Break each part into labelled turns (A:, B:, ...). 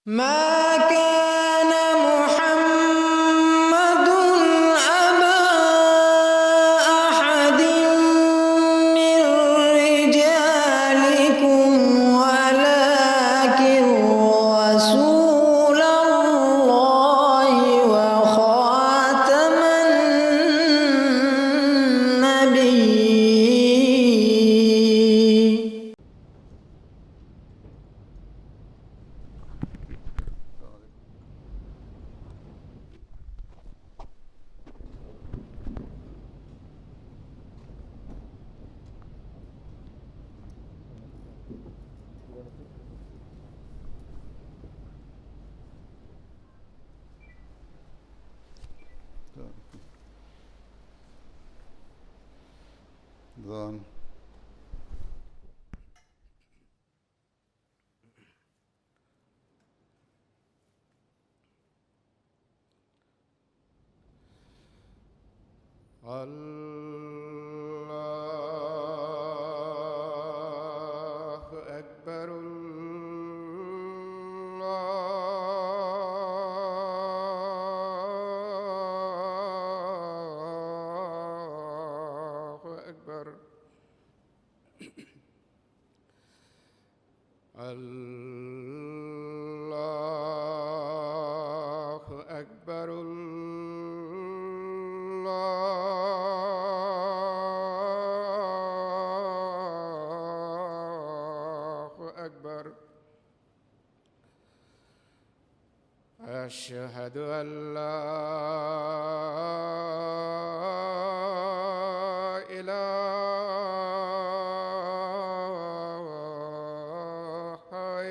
A: ما كان محمد أبا أحد من رجالكم ولكن رسول الله وخاتم النبيين.
B: Done. الله أكبر الله أكبر الله أكبر الله أكبر أشهد أن لا إله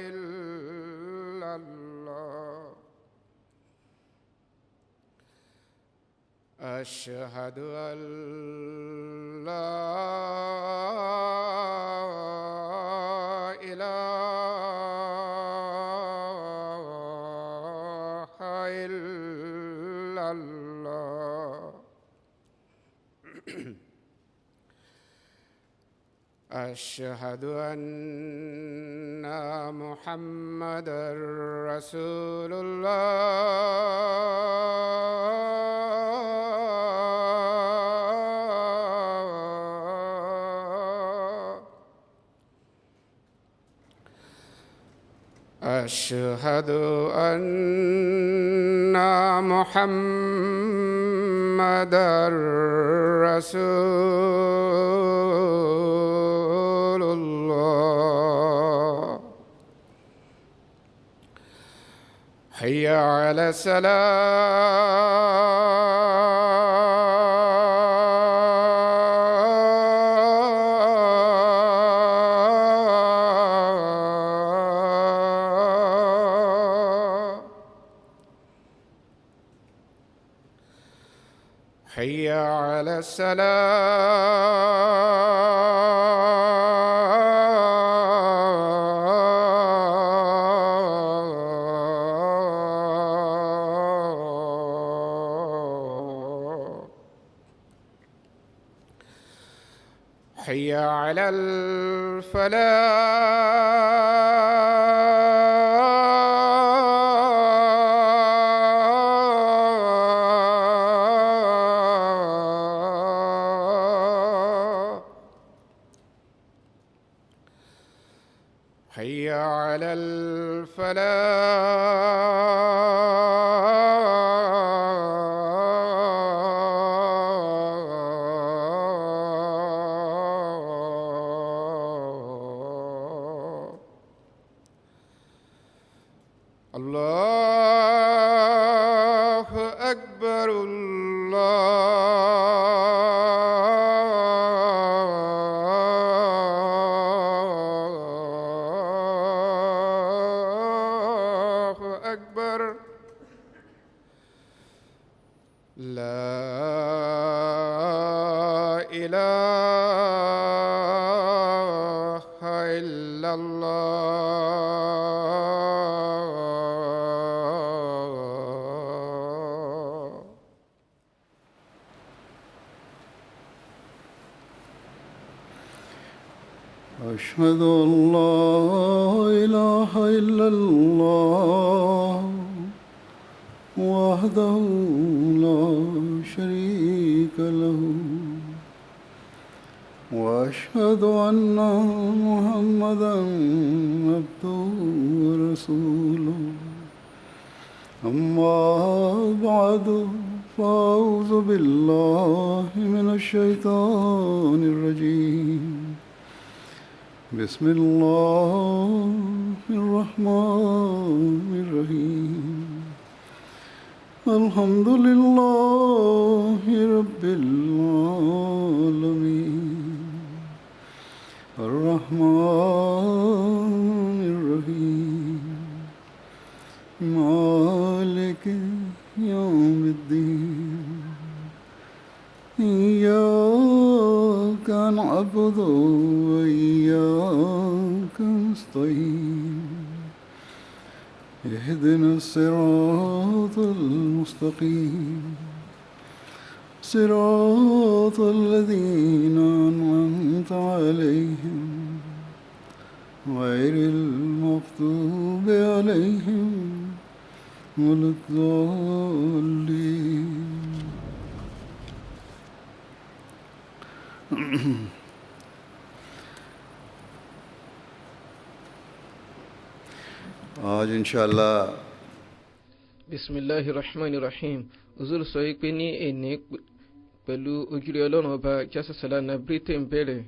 B: إلا الله أشهد أن لا إله إلا الله أشهد أن محمدًا رسول الله أشهد أن محمدًا رسول الله حي على الصلاة حي على السلام حي على الفلاح حي على الفلاح الله أكبر الله أكبر لا إله إلا الله أشهد أن لا إله إلا الله
C: وحده لا شريك له وأشهد أن محمدا عبده ورسوله أما بعد فأعوذ بالله من الشيطان الرجيم بسم الله الرحمن الرحيم الحمد لله رب العالمين الرحمن الرحيم مالك يوم الدين إياك نعبد وإياك نستعين اهدنا الصراط المستقيم صراط الذين أنعمت عليهم غير المغضوب عليهم ولا الضالين आज इंशाअल्लाह
D: Bismillahirrahmanirrahim. Uzur sọ yìí pé ní èní pẹ̀lú ojúre ọlọ́run ọba jásàsálà na britain bẹ̀rẹ̀.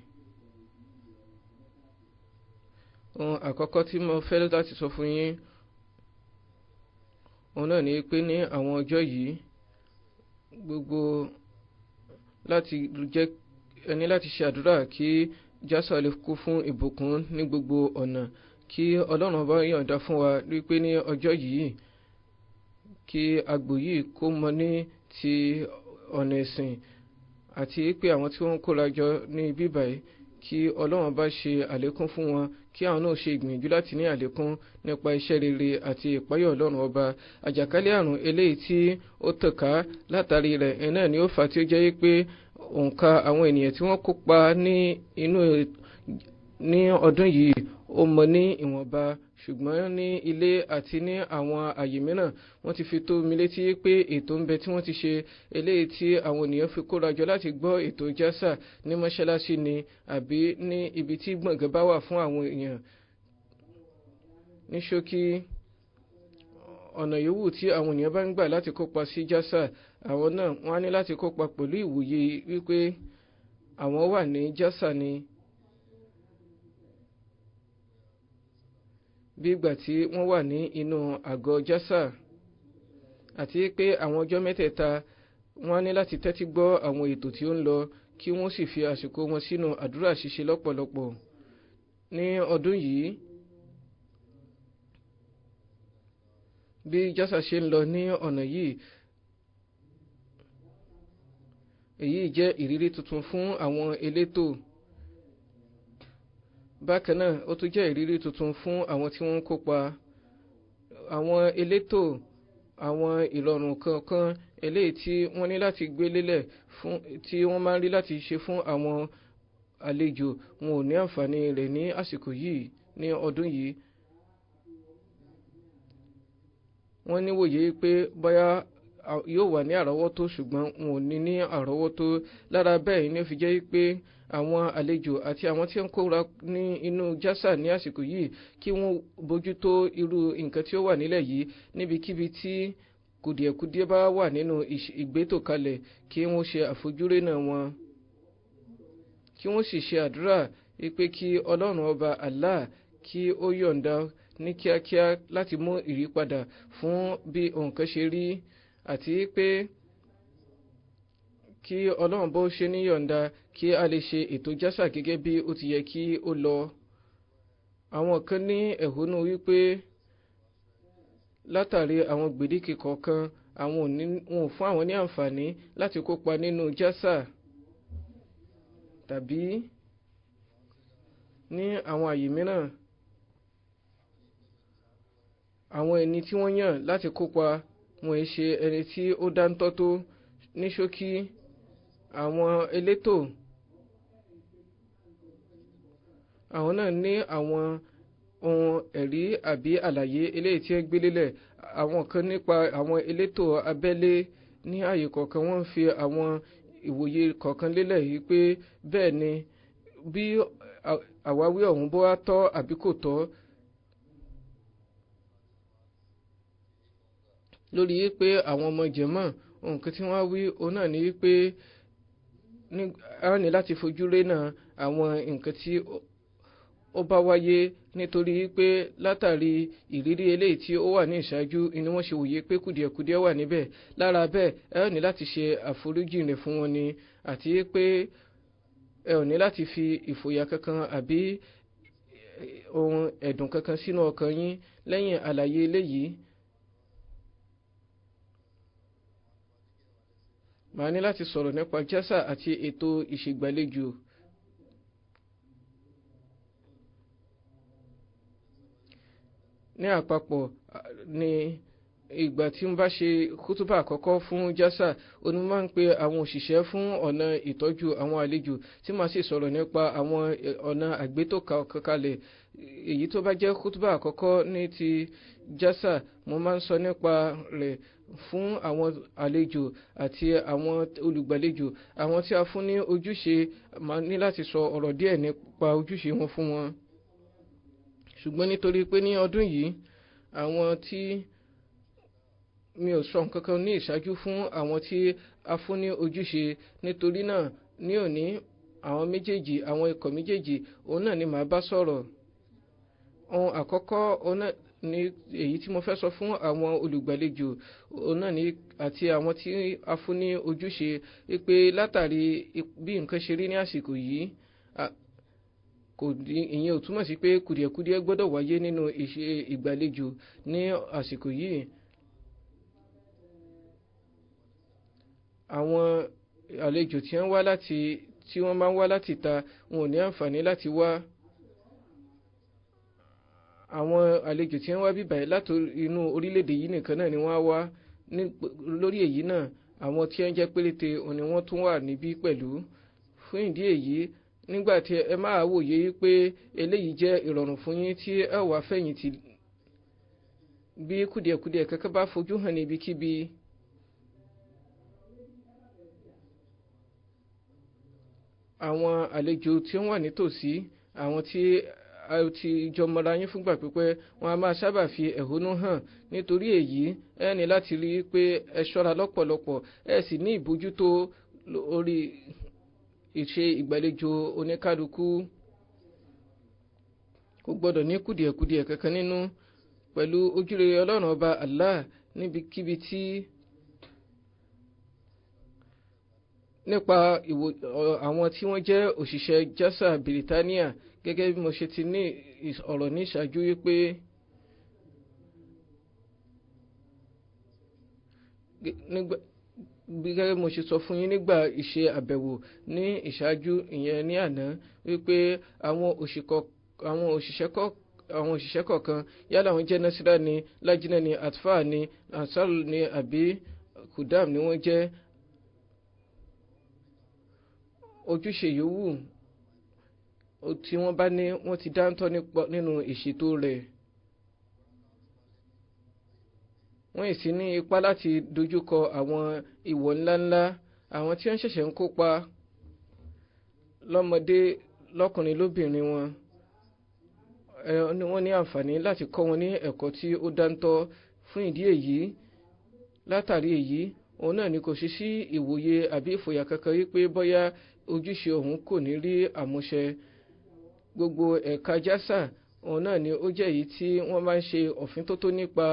D: Ohun àkọ́kọ́ tí mo fẹ́ láti sọ fún yín òun náà ni pé ní àwọn ọjọ́ yìí gbogbo láti jẹ́ ẹni láti ṣe àdúrà kí jásà lè kú fún ìbùkún ní gbogbo ọ̀nà kí ọlọ́run ọba yọ̀ǹda fún wa wípé ní ọjọ́ yìí kí agbò yìí kó mọ ní ti ọ̀nà ẹ̀sìn àti pé àwọn tí wọ́n ń kóra jọ ní bíbáyìí kí ọlọ́run bá ṣe àlékún fún wọn kí àwọn náà ṣe ìgbìyànjú láti ní àlékún nípa iṣẹ́ rere àti ìpáyọ̀ ọlọ́run ọba. Àjàkálẹ̀ àrùn eléyìí tí ó tàn ká látàrí rẹ̀ náà ni ó fà tí ó jẹ́ pé òǹkà àwọn ènìyàn tí wọ́n kópa ní ọdún yìí ó mọ ní ìwọ̀nba, ṣùgbọ́n ní ilé àti ní àwọn àyè mìíràn wọ́n ti fi tó mi létí pé ètò ń bẹ tí wọ́n ti ṣe eléyìí tí àwọn ènìyàn fi kórajọ láti gbọ́ ètò jásà ní mọ́ṣáláṣí ni àbí ní ibi tí gbọ̀ngàn bá wà fún àwọn èèyàn. Ní ṣókí, ọ̀nà yòówù tí àwọn ènìyàn bá ń gbà láti kópa sí jásà, àwọn náà wọ́n á ní láti kópa pẹ̀lú ìwòye wípé àwọn wà ní jásà ni. Bí ìgbà tí wọ́n wà ní inú àgọ́ jásà, àti pé àwọn ọjọ́ mẹ́tẹ̀ẹ̀ta wọ́n ní láti tẹ́tí gbọ́ àwọn ètò tí ó ń lọ kí wọ́n sì fi àsìkò wọn sínú àdúrà ṣíṣe lọ́pọ̀lọpọ̀. Ní ọdún yìí bí jásà ṣe ń lọ ní ọ̀nà yìí, èyí jẹ́ ìrírí tuntun fún àwọn elétò. Bákan náà ó tún jẹ́ ìrírí tuntun fún àwọn tí wọ́n ń kópa. Àwọn elétò àwọn ìrọ̀rùn kankan eléyìí tí wọ́n ní láti gbé lélẹ̀ fún tí wọ́n máa ń rí láti ṣe fún àwọn àlejò, wọn ò ní àǹfààní rẹ̀ ní àsìkò yìí ní ọdún yìí. Wọ́n níwòye pé bóyá yóò wà ní àrọ́wọ́tó ṣùgbọ́n wọn ò ní àrọ́wọ́tó. Lára bẹ́ẹ̀ ni ó fi jẹ́ pé àwọn àlejò àti àwọn tí ń kóra ní inú jásà ní àsìkò yìí kí wọ́n bójútó irú nǹkan tí ó wà nílẹ̀ yìí níbikíbi tí kùdìẹ̀kudiẹ bá wà nínú ìgbétòkalẹ̀ kí wọ́n ṣe àfojúrénà wọn, kí wọ́n sì ṣe àdúrà wípé kí ọlọ́run ọba Allah kí ó yọ̀ǹda ní kíákíá láti mú ìyípadà fún bí nǹkan ṣe rí, àti pé kí ọlọ́run bó ṣe ní yọ̀ǹda kí a lè ṣe ètò jásà gẹ́gẹ́ bí ó ti yẹ kí ó lọ. Àwọn kan ní ẹ̀hónú wípé látàrí àwọn gbèdéke kọ̀ọ̀kan wọn ò fún àwọn ní àǹfààní láti kópa nínú jásà, tàbí ní àwọn àyè mìíràn àwọn ẹni tí wọ́n yàn láti kópa wọn ì ṣe ẹni tí ó dáńtọ́ tó. Ní ṣókí, àwọn elétò àwọn náà ní àwọn ohun ẹ̀rí àbí àlàyé eléyìí tí ó gbé lélẹ̀, àwọn kan nípa àwọn elétò abẹ́lé ní ààyè kọ̀ọ̀kan wọ́n ń fi àwọn ìwòye kọ̀ọ̀kan lélẹ̀ yìí pé bẹ́ẹ̀ ni bí àwáwí ọ̀hún bó wá tọ́ àbí kò tọ́ lórí pé àwọn ọmọ jẹ̀mọ́ nǹkan tí wọ́n wí òun náà ni pé a ní láti fojú rénà àwọn nǹkan tí ó bá wáyé nítorí pé látàrí ìrírí eléyìí tí ó wà ní ìṣáájú ni wọ́n ṣe wòye pé kùdìẹ̀kudiẹ wà níbẹ̀ lára bẹ́ẹ̀ ẹ ní láti ṣe àforíjì rẹ̀ fún wọn ni àti pé ẹ ò ní láti fi ìfòyà kankan àbí ohun ẹ̀dùn kankan sínú ọkàn yín lẹ́yìn àlàyé eléyìí. màá ní láti sọ̀rọ̀ nípa jásà àti ètò ìṣègbàlejò. ní àpapọ̀ ní ìgbà tí n bá ṣe kútúbà àkọ́kọ́ fún jásà oní máa ń pe àwọn òṣìṣẹ́ fún ọ̀nà ìtọ́jú àwọn àlejò tí màá sì sọ̀rọ̀ nípa àwọn ọ̀nà àgbétò kalẹ̀ èyí tó bá jẹ́ kútúbà àkọ́kọ́ ní ti jásà mo máa ń sọ nípa rẹ̀ fún àwọn àlejò àti àwọn olùgbàlejò àwọn tí a fún ní ojúṣe máa ní láti sọ ọ̀rọ̀ díẹ̀ nípa ojúṣe wọn fún wọn. ṣùgbọ́n nítorí pé ní ọdún yìí àwọn tí mi ò sọ nǹkan kan ní ìṣáájú fún àwọn tí a fún ní ojúṣe nítorí náà ní òní àwọn méjèèjì àwọn ikọ̀ méjèèjì òun náà ni màá bá sọ̀rọ̀. ohun àkọ́kọ́ òun náà ní èyí tí mo fẹ́ sọ fún àwọn olùgbàlejò òun náà ní àti àwọn tí a fún ní ojúṣe pé látàrí bí nǹkan ṣe rí ní àsìkò yìí ìyẹn ò túmọ̀ sí pé kùdìẹ̀kudiẹ gbọ́dọ̀ wáyé nínú ìṣe ìgbàlejò ní àsìkò yìí. àwọn àlejò tí wọ́n máa ń wá láti ta wọn ò ní àǹfààní láti wá. àwọn àlejò tí wọ́n wá bíbáyìí láti inú orílẹ̀-èdè yìí nìkan náà ni wọ́n á wá lórí èyí náà àwọn tí wọ́n jẹ́ péréte òní wọ́n tún wà níbí pẹ̀lú. fún ìdí èyí nígbà tí ẹ máa wòye pé eléyìí jẹ́ ìrọ̀rùn fún yín tí ẹ wà fẹ̀yìntì bí kùdìẹ̀kudiẹ kankan bá fojú hàn níbikíbi àwọn àlejò tí wọ́n wà nítòsí àwọn tí a ti jọ mọra yín fúngbà pípẹ́ wọn a máa sábà fi ẹ̀hónú hàn nítorí èyí ẹ ní láti rí i pé ẹ ṣọ́ra lọ́pọ̀lọpọ̀ ẹ sì ní ìbójútó orí ìṣe ìgbàlejò oníkálukú kò gbọ́dọ̀ ní kùdìẹ̀kudiẹ kankan nínú pẹ̀lú ojúrere ọlọ́run ọba Allah níbikíbi tí nípa àwọn tí wọ́n jẹ́ òṣìṣẹ́ jásà Bìrìtáníà gẹ́gẹ́ bí mo ṣe ti ní ọ̀rọ̀ ní ìṣáájú wípé gẹ́gẹ́ bí mo ṣe sọ fún yín nígbà ìṣe àbẹ̀wò ní ìṣáájú ìyẹn ní àná wípé àwọn òṣìṣẹ́ kọ̀ọ̀kan yálà wọ́n jẹ́ Nasira ni Lajina ni Atfa ni Ansar ni àbí Kudam ni wọ́n jẹ́ ojúṣe yòówù tí wọ́n bá ní wọ́n ti dáńtọ́ nínú ìṣètò rẹ̀. wọ́n yìí sí ní ipá láti dojúkọ àwọn ìwọ̀ ńláńlá àwọn tí wọ́n ṣẹ̀ṣẹ̀ ń kópa lọ́mọdé lọ́kùnrin lóbìnrin wọn wọ́n ní àǹfààní láti kọ́ wọn ní ẹ̀kọ́ tí ó dáńtọ́. fún ìdí èyí látàrí èyí òun náà ni kò sí ìwòye àbí ìfòyà kankan wípé bóyá ojúṣe òun kò ní rí àmúṣẹ. gbogbo ẹ̀ka jásà òun náà ni ó jẹ́ èyí tí wọ́n máa ń ṣe òfíntótó nípa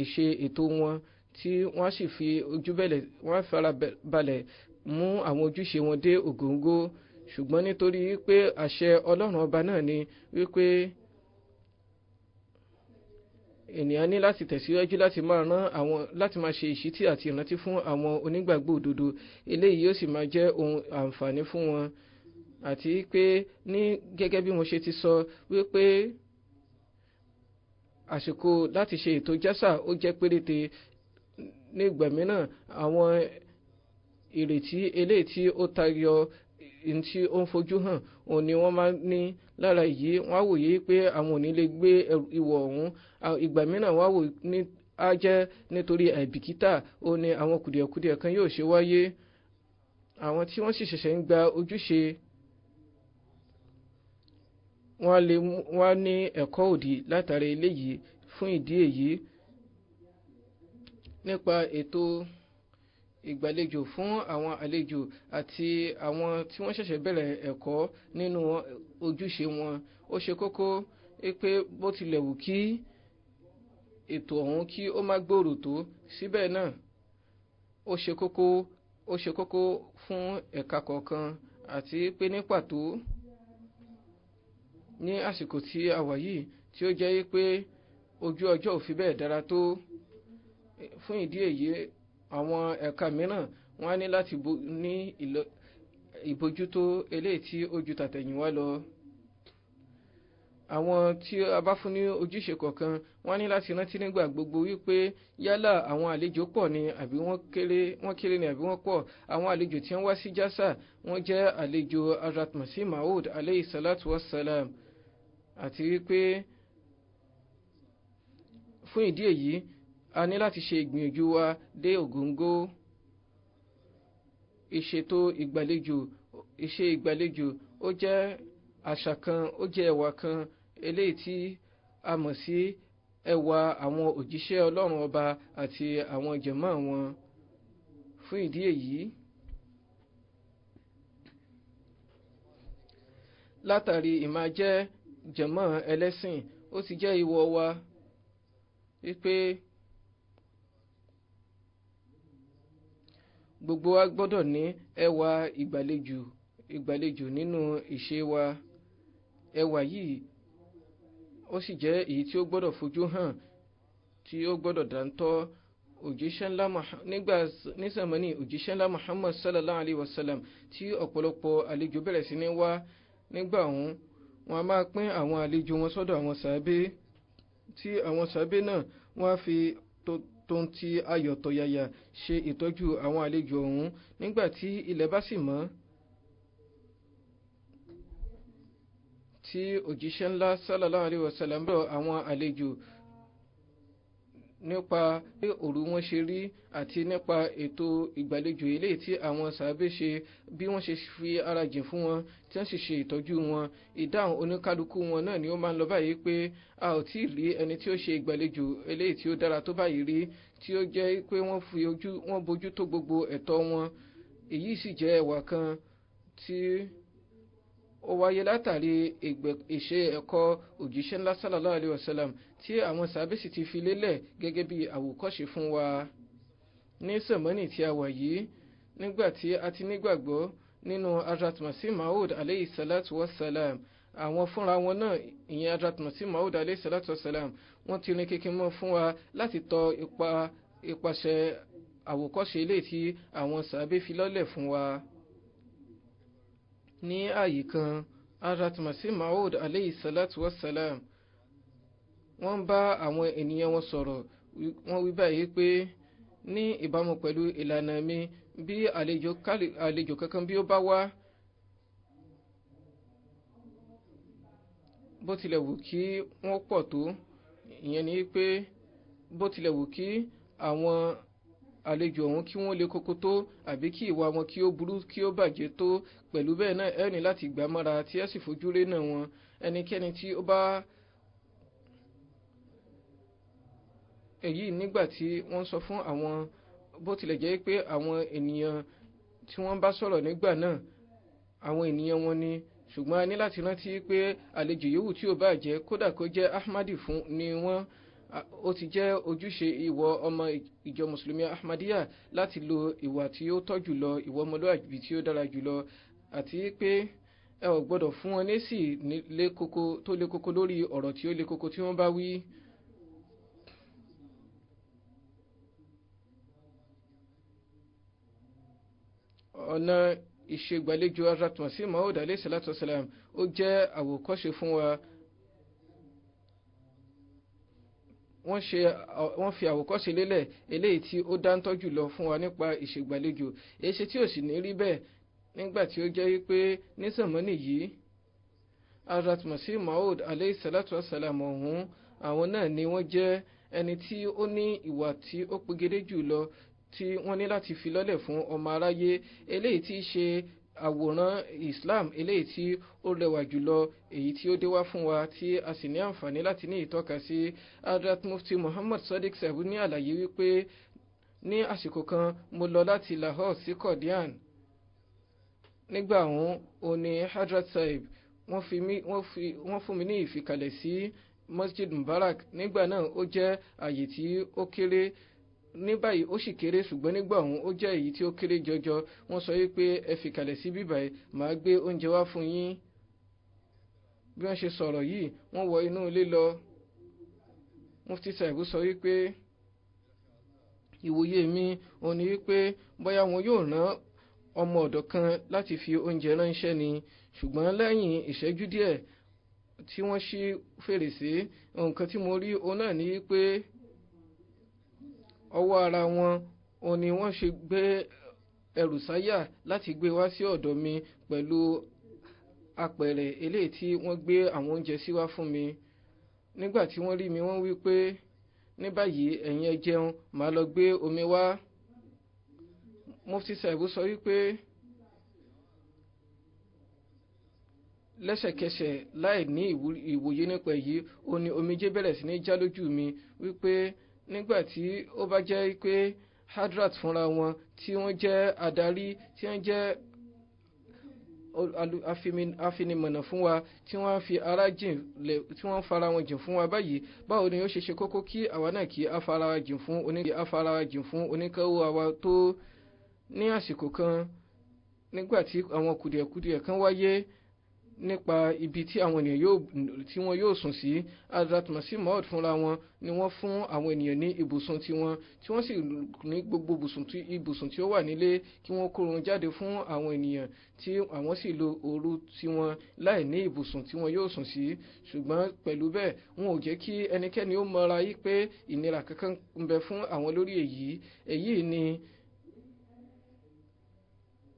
D: ìṣe ètò wọn tí wọ́n sì fi wọ́n fara balẹ̀ mú àwọn ojúṣe wọn dé ògóńgó. ṣùgbọ́n nítorí wípé àṣẹ ọlọ́run ọba náà ni wípé ènìyàn ní láti tẹ̀síwájú láti máa ṣe ìṣítí àti ìrántí fún àwọn onígbàgbọ́ òdodo eléyìí yóò sì máa jẹ́ ohun àǹfààní fún wọn. àti pé ní gẹ́gẹ́ bí mo ṣe ti sọ wípé àsìkò láti ṣe ètò jásà ó jẹ́ péréte. ní ìgbà mìíràn àwọn ìrètí eléyìí tí ó tayọ tí ó ń fojú hàn òun ni wọ́n máa ní lára yìí wọ́n á wòye pé àwọn ò ní lè gbé ìwọ̀ ọ̀hún. ìgbà mìíràn wọ́n á wò ní á jẹ́ nítorí àìbìkítà ó ní àwọn kùdìẹ̀kudiẹ kan yóò ṣe wáyé. Àwọn tí wọ́n sì ṣẹ̀ṣẹ̀ ń gba ojúṣe wọ́n ní ẹ̀kọ́ òdì látàrí eléyìí. Fún ìdí èyí, nípa ètò ìgbàlejò fún àwọn àlejò àti àwọn tí wọ́n ṣẹ̀ṣẹ̀ bẹ̀rẹ̀ ẹ̀kọ́ nínú ojúṣe wọn, ó ṣe kókó pé bó tilẹ̀ wù kí ètò ọ̀hún kí ó má gbòòrò tó, síbẹ̀ náà ó ṣe kókó fún ẹ̀ka kọ̀ọ̀kan, àti pé ní pàtó ní àsìkò tí a wà yìí tí ó jẹ́ pé ojú ọjọ́ ò fi bẹ́ẹ̀ dára tó. Fún ìdí èyí, àwọn ẹ̀ka mìíràn wọ́n á ní láti ní ìbójútó eléyìí tí ó ju tàtẹ̀yìnwá lọ. Àwọn tí a bá fún ní ojúṣe kọ̀ọ̀kan wọ́n á ní láti rántí nígbà gbogbo wípé yálà àwọn àlejò pọ̀ ni àbí wọ́n kéré ni àbí wọ́n pọ̀. Àwọn àlejò tí wọ́n wá sí jásà wọ́n jẹ́ àlejò Hazrat Masih Maud alayhi salatu wassalam, àti wípé fún ìdí èyí a ní láti ṣe ìgbìyànjú wa dé ògóńgó. Ìṣètò ìgbàlejò ó jẹ́ àṣà kan, ó jẹ́ ẹwà kan eléyìí tí a mọ̀ sí ẹwà àwọn òjíṣẹ́ Ọlọ́run ọba àti àwọn jàmá wọn. Fún ìdí èyí, látàrí ìmájẹ́ jàmá ẹlẹ́sìn, ó ti jẹ́ ìwọ wa wípé gbogbo wa gbọ́dọ̀ ní ẹwà ìgbàlejò nínú ìṣe wa. Ẹwà yìí ó sì jẹ́ èyí tí ó gbọ́dọ̀ fojú hàn, tí ó gbọ́dọ̀ dáńtọ́. Ní sàmánì òjíṣẹ́ ńlá Muhammad sallallahu alayhi wa sallam, tí ọ̀pọ̀lọpọ̀ àlejò bẹ̀rẹ̀ sí ní wá nígbà ọ̀hún, wọ́n a máa pín àwọn àlejò wọn sọ́dọ̀ àwọn sàábé, tí àwọn sàábé náà wọ́n á fi tó ń ti ayọ̀ tọ̀yàyà ṣe ìtọ́jú àwọn àlejò ọ̀hún. Nígbà tí ilẹ̀ bá sì mọ́, tí òjíṣẹ́ ńlá sallallahu alayhi wa sallam bẹ̀rẹ̀ àwọn àlejò nípa bí òru wọn ṣe rí àti nípa ètò ìgbàlejò eléyìí tí àwọn sàábé ṣe, bí wọ́n ṣe fi ara jìn fún wọn tí wọ́n sì ṣe ìtọ́jú wọn. Ìdáhùn oníkálukú wọn náà ni ó máa ń lọ báyìí pé a ò tí ì rí ẹni tí ó ṣe ìgbàlejò eléyìí tí ó dára tó báyìí rí, tí ó jẹ́ pé wọ́n bójú tó gbogbo ẹ̀tọ́ wọn. Èyí sì jẹ́ ẹwà kan tí ó wáyé látàrí ìṣe ẹ̀kọ́ òjíṣẹ́ ńlá sallallahu alayhi wa sallam, tí àwọn sàábé sì ti fi lélẹ̀ gẹ́gẹ́ bí àwòkọ́ṣe fún wa. Ní sàmánì tí a wà yìí, nígbà tí a ti nígbàgbọ́ nínú Hazrat Masih Maud alayhi salatu wassalam, àwọn fúnra wọn náà, ìyẹn Hazrat Masih Maud alayhi salatu wassalam, wọ́n ti rin kékeré mọ́ fún wa láti tọ ipasẹ̀ àwòkọ́ṣe eléyìí tí àwọn sàábé fi lọ́lẹ̀ fún wa. Ní ààyè kan, Hazrat Masih Maud alayhi salatu wassalam wọ́n bá àwọn ènìyàn wọn sọ̀rọ̀. Wọ́n wí báyìí pé ní ìbámu pẹ̀lú ìlànà mi, bí àlejò kankan bí ó bá wá, bó tilẹ̀ wù kí wọ́n pọ̀ tó, ìyẹn ni pé bó tilẹ̀ wù kí àwọn àlejò ọ̀hún kí wọ́n lè koko tó, àbí kí ìwà wọn kí ó burú kí ó bàjẹ́ tó, pẹ̀lú bẹ́ẹ̀ náà ẹ ní láti gbà mọ́ra tí ẹ sì fojú rí náà wọn. Ẹnikẹ́ni tí ó bá èyí nígbà tí wọ́n sọ fún àwọn, bó tilẹ̀ jẹ́ pé àwọn ènìyàn tí wọ́n bá sọ̀rọ̀ nígbà náà àwọn ènìyàn wọn ni, ṣùgbọ́n a ní láti rántí pé àlejò yòówù tí ó bá jẹ́, kódà kó jẹ́ Ahmadi fún ni wọ́n, ó ti jẹ́ ojúṣe ìwọ ọmọ ìjọ mùsùlùmí Ahmadiyya láti lo ìwà tí ó tọ́ jùlọ, ìwà ọmọlúwàbí tí ó dára jùlọ, àti pé ẹ ò gbọ́dọ̀ fún wọn lésì tó lé koko lórí ọ̀rọ̀ tí ó lé koko tí wọ́n bá wí. Ọ̀nà ìṣègbàlejò Hazrat Masih Maud alayhi salatu wassalam ó jẹ́ àwòkọ́ṣe fún wa. Wọ́n fi àwòkọ́ṣe lélẹ̀ eléyìí tí ó dáńtọ́ jùlọ fún wa nípa ìṣègbàlejò. Èṣe tí ò sì ní rí bẹ́ẹ̀ nígbà tí ó jẹ́ wípé ní sàmánì yìí Hazrat Masih Maud alayhi salatu wassalam ọ̀hún, àwọn náà ni wọ́n jẹ́ ẹni tí ó ní ìwà tí ó pegedé jù lọ tí wọ́n ní láti fi lọ́lẹ̀ fún ọmọ aráyé, eléyìí tí í ṣe àwòrán Islam eléyìí tí ó rẹwà jùlọ, èyí tí ó dé wá fún wa tí a sì ní àǹfààní láti ní ìtọ́ka sí. Hazrat Mufti Muhammad Sadiq Sahib ní àlàyé wípé ní àsìkò kan mo lọ láti Lahore sí Qadian. Nígbà òun ni Hazrat Sahib wọ́n fún mi ní ìfikàlẹ̀ sí Masjid Mubarak. Nígbà náà ó jẹ́ àyè tí ó kéré, ní báyìí ó sì kéré, ṣùgbọ́n nígbà ó jẹ́ èyí tí ó kéré jọjọ. Wọ́n sọ wípé ẹ fikàlẹ̀ sí bíbáyìí, màá gbé oúnjẹ wá fún yín. Bí wọ́n ṣe sọ̀rọ̀ yìí, wọ́n wọ inú ilé lọ. Mufti Sahib sọ wípé ìwòye mi òun ni wípé bóyá wọn yóò rán ọmọ ọ̀dọ̀ kan láti fi oúnjẹ ránṣẹ́ ni, ṣùgbọ́n lẹ́yìn ìṣẹ́jú díẹ̀ tí wọ́n ṣí fèrèsé, nǹkan tí mo rí òun náà ni wípé ọwọ́ ara wọn òun ni wọ́n ṣe gbé ẹrù sáyà láti gbé wá sí ọ̀dọ̀ mi pẹ̀lú apẹ̀rẹ̀ eléyìí tí wọ́n gbé àwọn oúnjẹ sí wá fún mi. Nígbà tí wọ́n rí mi, wọ́n wí pé ní báyìí ẹ̀yin ẹ jẹun, màá lọ gbé omi wá. Mufti Sahib sọ wípé lẹ́sẹ̀kẹsẹ̀ láì ní ìwòye nípa èyí, ó ní omijé bẹ̀rẹ̀ sí ní já lójú mi wípé nígbà tí ó bá jẹ́ pé Hazrat fúnra wọn tí wọ́n jẹ́ adarí, tí wọ́n jẹ́ afinimọ̀nà fún wa, tí wọ́n fi ara jìn lẹ̀, tí wọ́n fara wọn jìn fún wa báyìí, báwo ni ó ṣe kókó kí àwa náà kí a fara wa jìn fún oníkẹ́wọ́ wa tó. Ní àsìkò kan nígbà tí àwọn kùdìẹ̀kùdìẹ̀ kan wáyé nípa ibi tí àwọn ènìyàn tí wọ́n yóò sùn sí, Hazrat Masih Maud fúnra wọn ni wọ́n fún àwọn ènìyàn ní ibùsùn tiwọn, tí wọ́n sì ní gbogbo ibùsùn tí ó wà nílé kí wọ́n kó wọn jáde fún àwọn ènìyàn, tí àwọn sì lo òru tiwọn láì ní ibùsùn tí wọ́n yóò sùn sí. Ṣùgbọ́n pẹ̀lú bẹ́ẹ̀ wọn ò jẹ́ kí ẹnikẹ́ni ó mọra yí pé ìnira kankan ń bẹ fún àwọn lórí èyí ni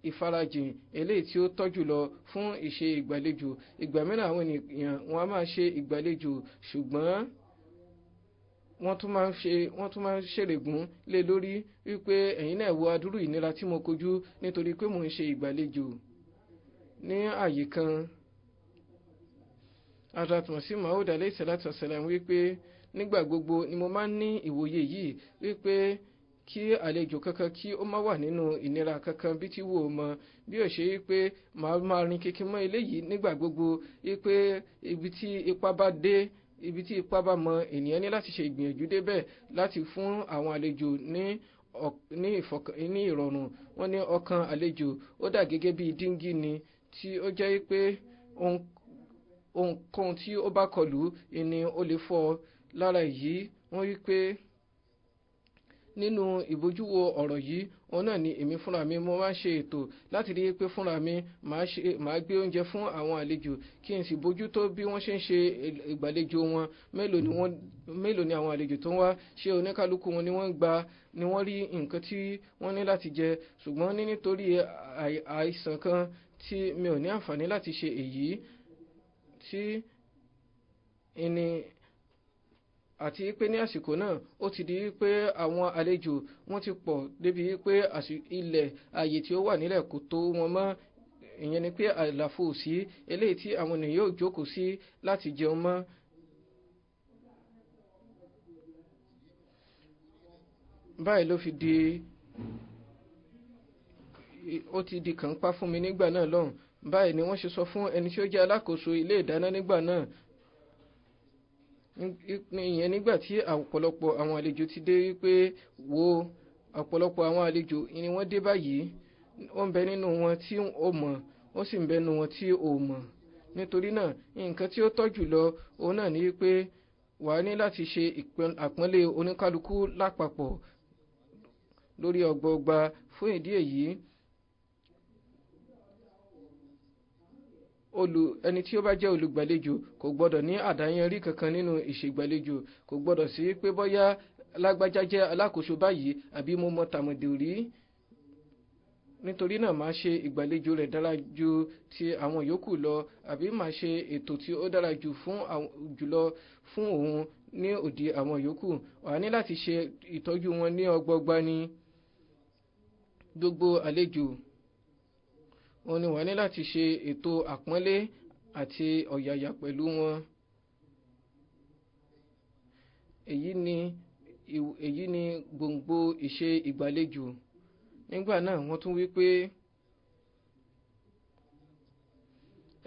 D: ìfarajìn eléyìí tí ó tọ́jú lọ fún ìṣe ìgbàlejò. Ìgbà mìíràn àwọn ènìyàn wọn a máa ṣe ìgbàlejò, ṣùgbọ́n wọ́n tún máa ń ṣèrègùn lé lórí wípé ẹ̀yin náà wo adúrú ìnira tí mo kojú nítorí pé mò ń ṣe ìgbàlejò. Ní àyè kan, Hazrat Masih Maud alayhi salatu wasalam wípé nígbà gbogbo ni mo máa ń ní ìwòye yìí wípé kí àlejò kankan kí ó má wà nínú ìnira kankan bí tí wò ó mọ, bí ó ṣe wípé máa rin kékeré mọ́ eléyìí nígbà gbogbo wípé ibi tí ipá bá mọ ènìyàn ní láti ṣe ìgbìyànjú débẹ̀ láti fún àwọn àlejò ní ìrọ̀rùn. Wọ́n ní ọkàn àlejò ó dà gẹ́gẹ́ bí díngí ni, tí ó jẹ́ wípé ohunkóhun tí ó bá kọlù ni ó lè fọ́ lára yìí. Wọ́n wípé nínú ìbójúwo ọ̀rọ̀ yìí, òun náà ni èmi fúnra mi mo máa ń ṣe ètò láti rí pé fúnra mi màá gbé oúnjẹ fún àwọn àlejò, kí n sì bójútó bí wọ́n ṣe ń ṣe ìgbàlejò wọn. Mélòó ni àwọn àlejò tó ń wá, ṣé oníkálukú wọn ni wọ́n rí nǹkan tí wọ́n ní láti jẹ. Ṣùgbọ́n nítorí àìsàn kan tí mi ò ní àǹfààní láti ṣe èyí, àti pé ní àsìkò náà ó ti di pé àwọn àlejò wọ́n ti pọ̀ débi pé ààyè tí ó wà nílẹ̀ kò tó wọn mọ́. Ìyẹn ni pé àlàfo sí eléyìí tí àwọn ènìyàn yóò jókòó sí láti jẹun mọ́. Báyìí ló fi di kànpá fún mi nígbà náà lọ́hùn. Báyìí ni wọ́n ṣe sọ fún ẹni tí ó jẹ́ alákòóso ilé ìdáná nígbà náà. Ìyẹn nígbà tí ọ̀pọ̀lọpọ̀ àwọn àlejò ti dé wípé ọ̀pọ̀lọpọ̀ àwọn àlejò ni wọ́n dé báyìí. Ó ń bẹ nínú wọn tí ó mọ̀, ó sì ń bẹ nínú wọn tí ó mọ̀. Nítorí náà nǹkan tí ó tọ́jú lọ òun náà ni wípé wà á ní láti ṣe àpọ́nlé oníkálukú lápapọ̀ lórí ọgbọọgba. Fún ìdí èyí, ẹni tí ó bá jẹ́ olùgbàlejò kò gbọ́dọ̀ ní àdáyanrí kankan nínú ìṣègbàlejò, kò gbọ́dọ̀ sí pé bóyá lágbájá jẹ́ alákòóso báyìí àbí mo mọ tàmọ̀dò rí. Nítorí náà máa ṣe ìgbàlejò rẹ̀ dára ju ti àwọn yòókù lọ, àbí máa ṣe ètò tí ó dára jùlọ fún òun ní òdì àwọn yòókù wà ní láti ṣe ìtọ́jú wọn ní ọgbọgba ni. Gbogbo àlejò òun ni wà ní láti ṣe ètò àpọ́nlé àti ọ̀yàyà pẹ̀lú wọn. Èyí ni gbòǹgbò ìṣe ìgbàlejò. Nígbà náà wọ́n tún wí pé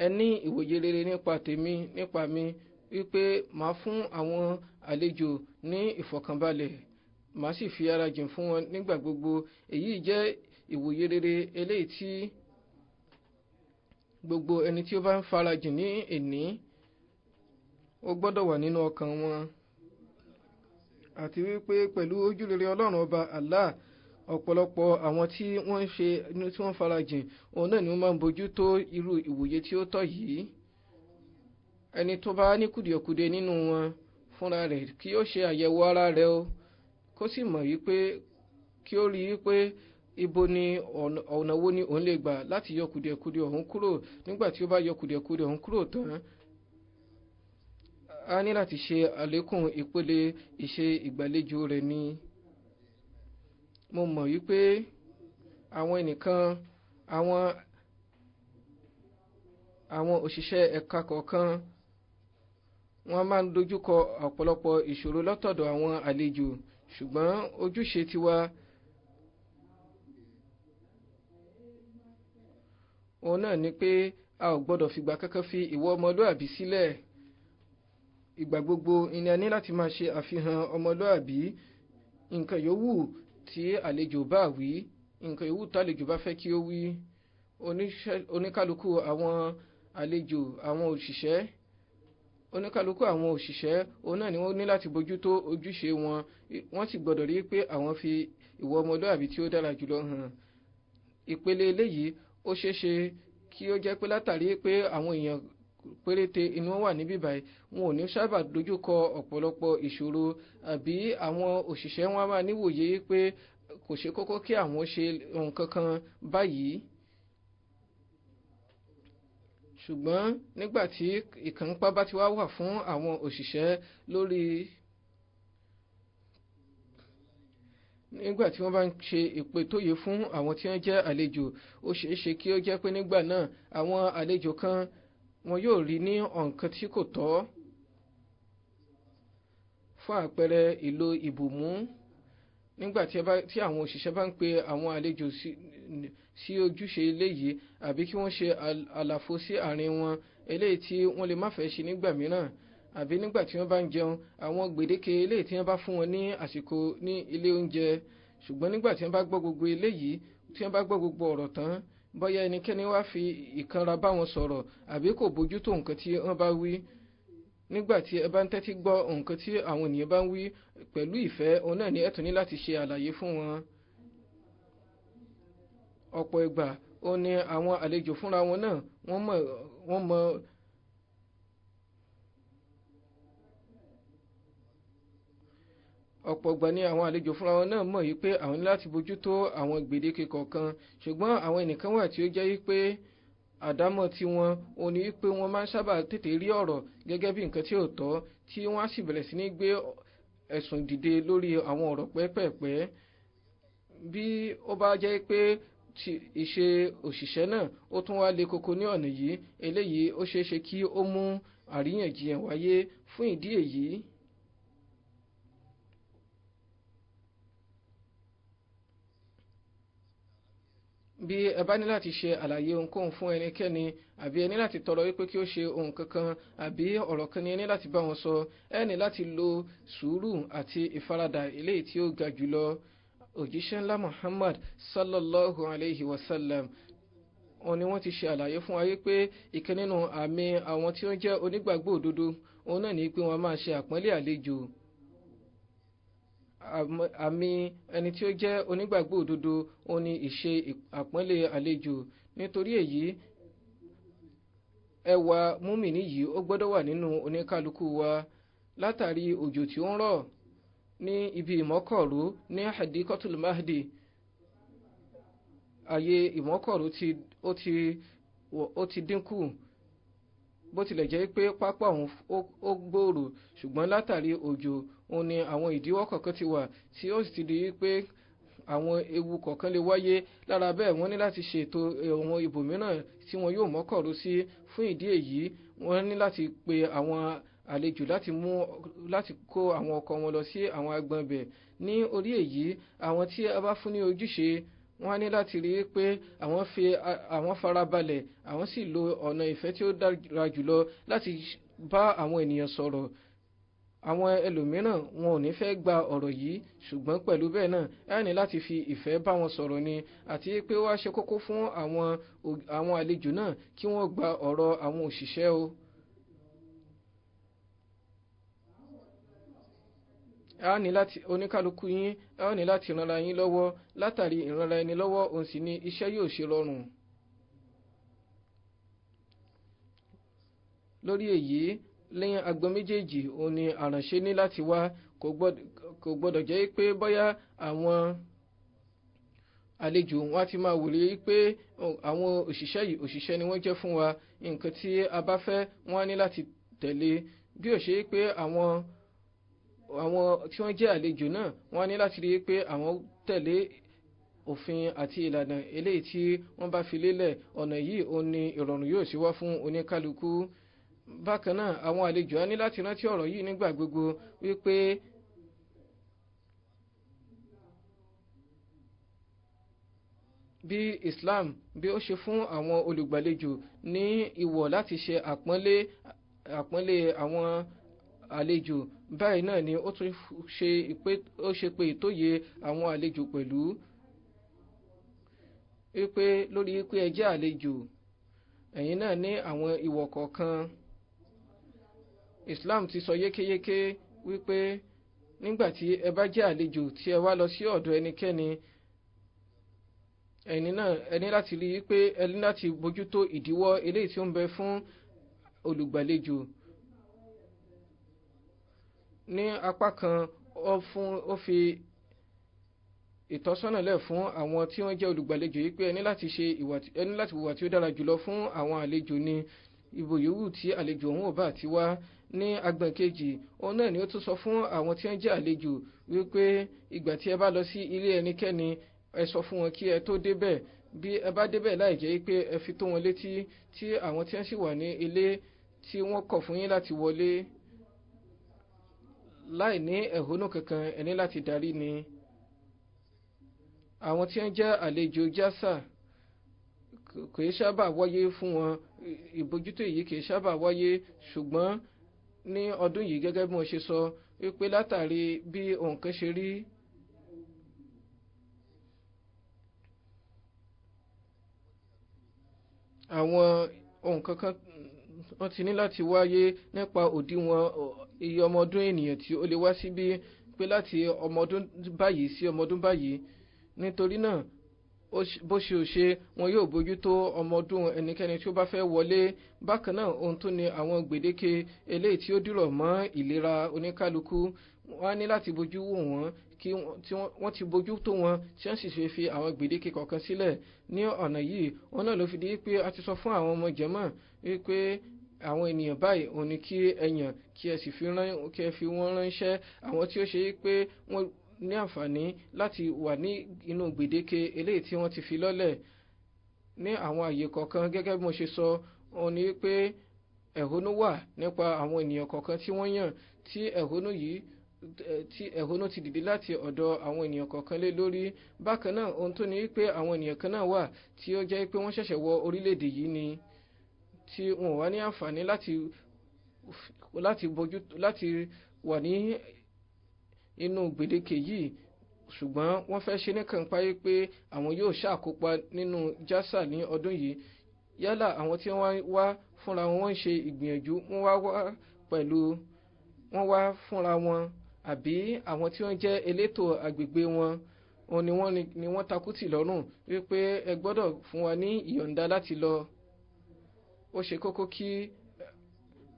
D: ẹ ní ìwòye rere nípa mi wípé màá fún àwọn àlejò ní ìfọ̀kànbalẹ̀, màá sì fi ara jìn fún wọn nígbà gbogbo. Èyí jẹ́ ìwòye rere eléyìí tí gbogbo ẹni tí ó bá ń farajìn ní èní ó gbọ́dọ̀ wà nínú ọkàn wọn. Àti wípé pẹ̀lú ojúrere Ọlọ́run ọba Allah, ọ̀pọ̀lọpọ̀ àwọn tí wọ́n farajìn òun náà ni wọ́n máa ń bójú tó irú ìwòye tí ó tọ́ yìí. Ẹni tó bá ní kùdìẹ̀kudiẹ nínú wọn fúnra rẹ̀ kí ó ṣe àyẹ̀wò ara rẹ̀ o, kó sì mọ̀ wípé kí ó rí wípé ibo ni ọ̀nà wo ni òun lè gbà láti yọ kùdìẹ̀kudiẹ ọ̀hún kúrò. Nígbà tí ó bá yọ kùdìẹ̀kudiẹ ọ̀hún kúrò tán, a ní láti ṣe àlékún ìpele ìṣe ìgbàlejò rẹ̀ ni. Mo mọ̀ wípé àwọn òṣìṣẹ́ ẹ̀ka kọ̀ọ̀kan wọ́n máa ń dojúkọ ọ̀pọ̀lọpọ̀ ìṣòro lọ́tọ̀dọ̀ àwọn àlejò, ṣùgbọ́n ojúṣe tiwa òun náà ni pé a ò gbọ́dọ̀ fìgbà kankan fi ìwọ ọmọlúàbí sílẹ̀. Ìgbà gbogbo ni a ní láti máa ṣe àfihàn ọmọlúàbí. Nǹkan yòówù tí àlejò bá wí, nǹkan yòówù tí àlejò bá fẹ́ kí ó wí, oníkálukú àwọn òṣìṣẹ́ òun náà ni wọ́n ní láti bójútó ojúṣe wọn. Wọ́n sì gbọ́dọ̀ rí pé àwọn fi ìwọ ọmọlúàbí tí ó dára jùlọ hàn. Ìpele eléyìí ó ṣeéṣe kí ó jẹ́ pé látàrí pé àwọn èèyàn péréte inú wọn wà níbí báyìí, wọn ò ní sábà dojúkọ ọ̀pọ̀lọpọ̀ ìṣòro, àbí àwọn òṣìṣẹ́ wọn máa níwòye pé kò ṣe kókó kí àwọn ṣe nǹkan kan báyìí. Ṣùgbọ́n nígbà tí ìkànpá bá ti wá wà fún àwọn òṣìṣẹ́ nígbà tí wọ́n bá ń ṣe ìpè tóye fún àwọn tí wọ́n jẹ́ àlejò, ó ṣeéṣe kí ó jẹ́ pé nígbà náà àwọn àlejò kan wọn yóò rí ní ọ̀nkan tí kò tọ́. Fún àpẹẹrẹ ìlò ìbòmú. Nígbà tí àwọn òṣìṣẹ́ bá ń pe àwọn àlejò sí ojúṣe eléyìí, àbí kí wọ́n ṣe àlàfo sí àárín wọn eléyìí tí wọ́n lè má fẹ́ ṣe nígbà mìíràn, àbí nígbà tí wọ́n bá ń jẹun, àwọn gbèdéke eléyìí tí wọ́n bá fún wọn ní àsìkò ní ilé oúnjẹ. Ṣùgbọ́n nígbà tí wọ́n bá gbọ́ gbogbo eléyìí, tí wọ́n bá gbọ́ gbogbo ọ̀rọ̀ tán, bóyá ẹnikẹ́ni wá fi ìkanra bá wọn sọ̀rọ̀ àbí kò bójútó nǹkan tí wọ́n bá wí. Nígbà tí ẹ bá ń tẹ́tí gbọ́ nǹkan tí àwọn ènìyàn bá ń wí pẹ̀lú ìfẹ́, òun náà ni ẹ tún ní láti ṣe àlàyé fún wọn. Ọ̀pọ̀ ìgbà òun ni àwọn àlejò fúnra wọn náà wọ́n mọ̀ ọ̀pọ̀ ìgbà ni àwọn àlejò fúnra wọn náà mọ̀ yìí pé àwọn ní láti bójútó àwọn gbèdéke kọ̀ọ̀kan. Ṣùgbọ́n àwọn ẹnìkan wà tí ó jẹ́ wípé àdámọ̀ tí wọn ò ní wípé wọ́n máa ń sábà tètè rí ọ̀rọ̀ gẹ́gẹ́ bí nǹkan tí ò tọ́, tí wọ́n á sì bẹ̀rẹ̀ sí ní gbé ẹ̀sùn dìde lórí àwọn ọ̀rọ̀ pẹ́pẹ̀pẹ́. Bí ó bá jẹ́ pé ìṣe òṣìṣẹ́ náà ó tún wá le koko ní ọ̀nà yìí, eléyìí ó ṣeéṣe kí ó mú àríyànjiyàn wáyé. Fún ìdí èyí, bí ẹ bá ní láti ṣe àlàyé ohunkóhun fún ẹnikẹ́ni, àbí ẹ ní láti tọrọ wípé kí ó ṣe ohun kankan, àbí ọ̀rọ̀ kan ni ẹ ní láti bá wọn sọ, ẹ ní láti lo sùúrù àti ìfaradà eléyìí tí ó ga jùlọ. Òjíṣẹ́ ńlá Muhammad sallallahu alayhi wa sallam òun ni wọ́n ti ṣe àlàyé fún wa wípé ìkan nínú àmì àwọn tí ó jẹ́ onígbàgbọ́ òdodo òun náà ni pé wọ́n máa ṣe àpọ́nlé àlejò. Àmì ẹni tí ó jẹ́ onígbàgbọ́ òdodo òun ni ìṣe àpọ́nlé àlejò. Nítorí èyí, ẹwà múmìnì yìí ó gbọ́dọ̀ wà nínú oníkálukú wa. Látàrí òjò tí ó ń rọ̀ ní ibi ìmọ́kọ̀ró ní Hadiqatul Mehdi, ààyè ìmọ́kọ̀ró ó ti dínkù. bó tilẹ̀ jẹ́ pé pápá òun ó gbòòrò ṣùgbọ́n látàrí òjò òun ni àwọn ìdíwọ́ kọ̀ọ̀kan ti wà tí ó sì ti di pé àwọn ewu kọ̀ọ̀kan lè wáyé lára bẹ́ẹ̀ wọ́n ní láti ṣètò àwọn ibòmíràn tí wọn yóò mọ́kọ̀rọ̀ sí. Fún ìdí èyí wọ́n ní láti pe àwọn àlejò láti kó àwọn ọkọ̀ wọn lọ sí àwọn agbọ̀n bẹ̀. Ní orí èyí àwọn tí a bá fún ní ojúṣe wọ́n á ní láti rí i pé àwọn farabalẹ̀ àwọn sì lo ọ̀nà ìfẹ́ tí ó dára jùlọ láti bá àwọn ènìyàn sọ̀rọ̀. Àwọn ẹlòmíràn wọn ò ní fẹ́ gba ọ̀rọ̀ yìí ṣùgbọ́n pẹ̀lú bẹ́ẹ̀ náà ẹ ní láti fi ìfẹ́ bá wọn sọ̀rọ̀ ni, àti pé wá ṣe kókó fún àwọn àlejò náà kí wọ́n gba ọ̀rọ̀ àwọn òṣìṣẹ́ o. a ní láti oníkálukú yín a ní láti ranra yín lọ́wọ́, látàrí ìranra ẹni lọ́wọ́ òun sì ni iṣẹ́ yóò ṣe rọrùn. Lórí èyí lẹ́yìn agbọn méjèèjì òun ni àránṣe ní láti wá, kò gbọ́dọ̀ jẹ́ pé bóyá àwọn àlejò wọn ti máa wòlé pé àwọn òṣìṣẹ́ yìí òṣìṣẹ́ ni wọ́n jẹ́ fún wa, nǹkan tí a bá fẹ́ wọ́n á ní láti tẹ̀lé, bí ó ṣe pé àwọn tí wọ́n jẹ́ àlejò náà wọ́n á ní láti rí i pé àwọn tẹ̀lé òfin àti ìlànà eléyìí tí wọ́n bá fi lélẹ̀. Ọ̀nà yìí òun ni ìrọ̀rùn yóò sì wá fún oníkálukú. Bákan náà àwọn àlejò á ní láti rántí ọ̀rọ̀ yìí nígbà gbogbo wípé bí Islam bí ó ṣe fún àwọn olùgbàlejò ní ìwọ̀ láti ṣe àpọ́nlé àwọn àlejò, báyìí náà ni ó tún ṣe pé ìtóye àwọn àlejò pẹ̀lú wípé lórí pé ẹ jẹ́ àlejò ẹ̀yin náà ní àwọn ìwọ̀ kọ̀ọ̀kan. Islam ti sọ yékéyéké wípé nígbàtí ẹ bá jẹ́ àlejò tí ẹ wá lọ sí ọ̀dọ̀ ẹnikẹ́ni ẹni láti rí i pé ẹni láti bójútó ìdíwọ́ eléyìí tí ó ń bẹ fún olùgbàlejò. Ní apá kan ó fi ìtọ́sọ́nà lẹ̀ fún àwọn tí wọ́n jẹ́ olùgbàlejò yìí pé ẹni láti hùwà tí ó dára jùlọ fún àwọn àlejò ní ibo yòówù tí àlejò òun ò bá ti wá. Ní agbọ̀n kejì òun náà ni ó tún sọ fún àwọn tí wọ́n jẹ́ àlejò wípé ìgbà tí ẹ bá lọ sí ilé ẹnikẹ́ni ẹ sọ fún wọn kí ẹ tó débẹ̀, bí ẹ bá débẹ̀ láì jẹ́ pé ẹ fi tó wọn létí, tí àwọn tí wọ́n sì wà ní ilé tí wọ́n kọ̀ fún yín láti wọlé láì ní ẹ̀hónú kankan ẹni láti darí ni. Àwọn tí wọ́n jẹ́ àlejò jásà kò í sábà wáyé fún wọn, ìbójútó yìí kì í sábà wáyé, ṣùgbọ́n ní ọdún yìí gẹ́gẹ́ bí mo ṣe sọ wípé látàrí bí nǹkan ṣe rí àwọn nǹkan kan wọ́n ti ní láti wáyé nípa òdiwọ̀n iye ọmọ ọdún ènìyàn tí ó lè wá síbí, pé láti ọmọ ọdún báyìí sí ọmọ ọdún báyìí. Nítorí náà bó ṣe ò ṣe wọn yóò bójútó ọmọ ọdún ẹnikẹ́ni tí ó bá fẹ́ wọlé. Bákan náà ohun tó ní àwọn gbèdéke eléyìí tí ó dìrọ̀ mọ́ ìlera oníkálukú wọ́n á ní láti bójú wò wọ́n kí wọ́n ti bójú tó wọn tí wọ́n sì ṣe fi àwọn gbèdéke kọ̀ọ̀kan sílẹ̀. Ní ọ̀nà yìí wọn náà ló fi di pé a ti sọ fún àwọn ọmọ jẹ́mọ̀ wípé àwọn ènìyàn báyìí òun ni kí ẹ yàn kí ẹ sì fi wọ́n ránṣẹ́, àwọn tí ó ṣe pé wọ́n ní àǹfààní láti wà ní inú gbèdéke eléyìí tí wọ́n ti fi lọ́lẹ̀ ní àwọn àyè kọ̀ọ̀kan. Gẹ́gẹ́ bí mo ṣe sọ òun ni pé ẹ̀hónú wà nípa àwọn ènìyàn kọ̀ọ̀kan tí wọ́n yàn, tí ẹ̀hónú ti dìde láti ọ̀dọ̀ àwọn ènìyàn kọ̀ọ̀kan lé lórí. Bákan náà ohun tó ní pé àwọn ènìyàn kan náà wà tí ó jẹ́ pé wọ́n ṣẹ̀ṣẹ̀ wọ orílẹ̀-èdè yìí ni, tí wọn wà ní àǹfààní láti wà ní inú gbèdéke yìí, ṣùgbọ́n wọ́n fẹ́ ṣe ní kànpáyé pé àwọn yóò ṣàkópa nínú jásà ní ọdún yìí. Yálà àwọn tí wọ́n wá fúnra wọn ń ṣe ìgbìyànjú wọ́n wá fúnra wọn, àbí àwọn tí wọ́n jẹ́ elétò agbègbè wọn ni wọ́n takútì lọ́rùn wípé ẹ gbọ́dọ̀ fún wa ní ìyọ̀ǹda láti lọ. Ó ṣe kókó kí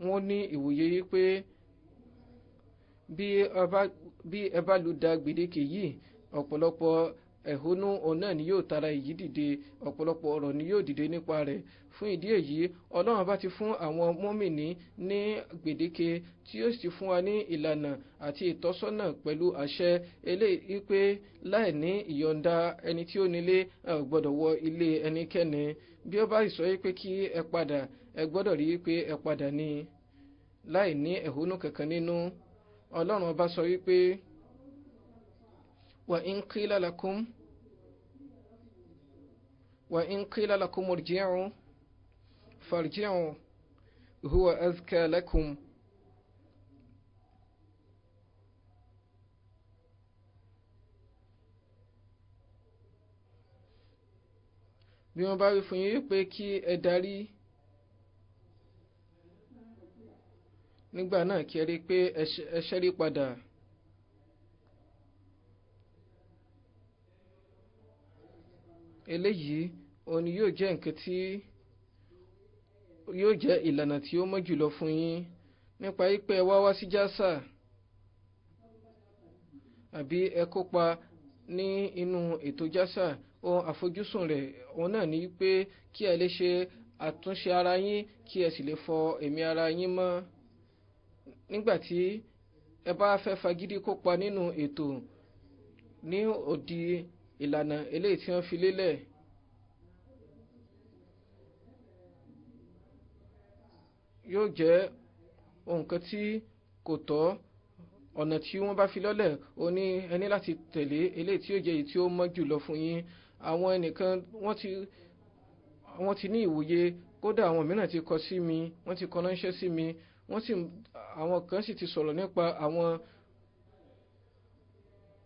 D: wọ́n ní ìwòye wípé bí ẹ bá lù da gbèdéke yìí ọ̀pọ̀lọpọ̀ ẹ̀hónú òun náà ni yóò tara èyí dìde, ọ̀pọ̀lọpọ̀ ọ̀rọ̀ ni yóò dìde nípa rẹ̀. Fún ìdí èyí Ọlọ́run bá ti fún àwọn mùmínì ní gbèdéke tí ó sì fún wa ní ìlànà àti ìtọ́sọ́nà pẹ̀lú àṣẹ eléyìí pé láì ní ìyọ̀ǹda ẹni tí ó nílé ẹ ò gbọ́dọ̀ wọ ilé ẹnikẹ́ni. Bí ó bá sọ pé kí ẹ padà, ẹ gbọ́dọ̀ rí pé ẹ padà ní láì ní ẹ̀hónú kankan nínú. Ọlọ́run ọba sọ wípé wa in qila lakum irji'u farji'u huwa azka lakum. Bí wọ́n bá wí fún yín pé kí ẹ darí, nígbà náà kí ẹ rí pé ẹ ṣẹ́rí padà. Eléyìí òun ni yóò jẹ́ nǹkan tí yóò jẹ́ ìlànà tí ó mọ́ jùlọ fún yín nípa pé ẹ wá sí jásà àbí ẹ kópa ní inú ètò jásà. Ohun àfojúsùn rẹ̀ òun náà ni pé kí ẹ lè ṣe àtúnṣe ara yín kí ẹ sì lè fọ ẹ̀mí ara yín mọ́. Nígbà tí ẹ bá fẹ́ fagídí kópa nínú ètò ní òdì ìlànà eléyìí tí wọ́n fi lélẹ̀, yóò jẹ́ nǹkan tí kò tọ́. Ọ̀nà tí wọ́n bá fi lọ́lẹ̀ ó ní ẹni láti tẹ̀lé eléyìí tí ó jẹ́ èyí tí ó mọ́ jùlọ fún yín. Àwọn ẹnìkan wọ́n ti ní ìwòye, kódà àwọn mìíràn ti kọ sí mi, wọ́n ti kọ ránṣẹ́ sí mi, àwọn kan sì ti sọ̀rọ̀ nípa àwọn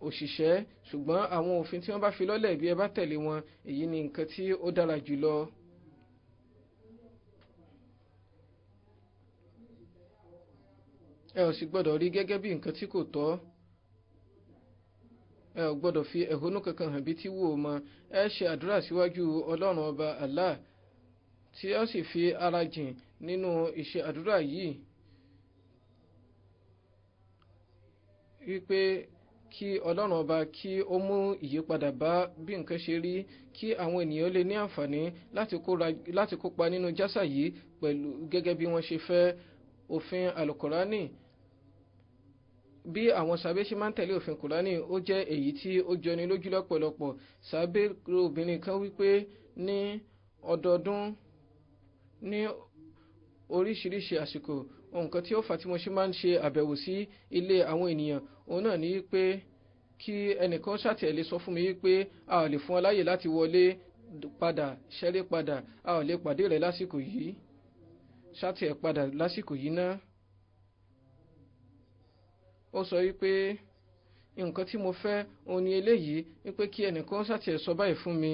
D: òṣìṣẹ́, ṣùgbọ́n àwọn òfin tí wọ́n bá fi lọ́lẹ̀ bí ẹ bá tẹ̀lé wọn, èyí ni nǹkan tí ó dára jùlọ. Ẹ ò sì gbọ́dọ̀ rí gẹ́gẹ́ bí nǹkan tí kò tọ́. Ẹ ò gbọ́dọ̀ fi ẹ̀hónú kankan hàn bí tí wù ó mọ. Ẹ ṣe àdúrà síwájú Ọlọ́run ọba Allah tí ẹ sì fi ara jìn nínú ìṣe àdúrà yìí wípé kí Ọlọ́run ọba kí ó mú ìyípadà bá bí nǹkan ṣe rí, kí àwọn ènìyàn lè ní àǹfààní láti kópa nínú jásà yìí pẹ̀lú gẹ́gẹ́ bí wọ́n ṣe fẹ́. Òfin Al-Qur'ani, bí àwọn sàbẹ́ ṣe máa ń tẹ̀lé òfin Kùránì, ó jẹ́ èyí tí ó jọni lójú lọ́pọ̀lọpọ̀. Sàbẹ́ obìnrin kan wípé ní ọdọọdún ní oríṣiríṣi àsìkò, nǹkan tí ó fà tí mo ṣe máa ń ṣe àbẹ̀wò sí ilé àwọn ènìyàn òun náà ni wípé kí ẹnìkan ṣàtẹ̀lé sọ fún mi wípé a ò lè fún ọ láyè láti wọlé padà, ṣẹ́rí padà, a ò lè pàdé rẹ̀ lásìkò yìí, ṣàtẹ̀ padà lásìkò yìí náà. Ó sọ wípé nǹkan tí mo fẹ́ òun ni eléyìí, wípé kí ẹnìkan ṣàtẹ̀ sọ báyìí fún mi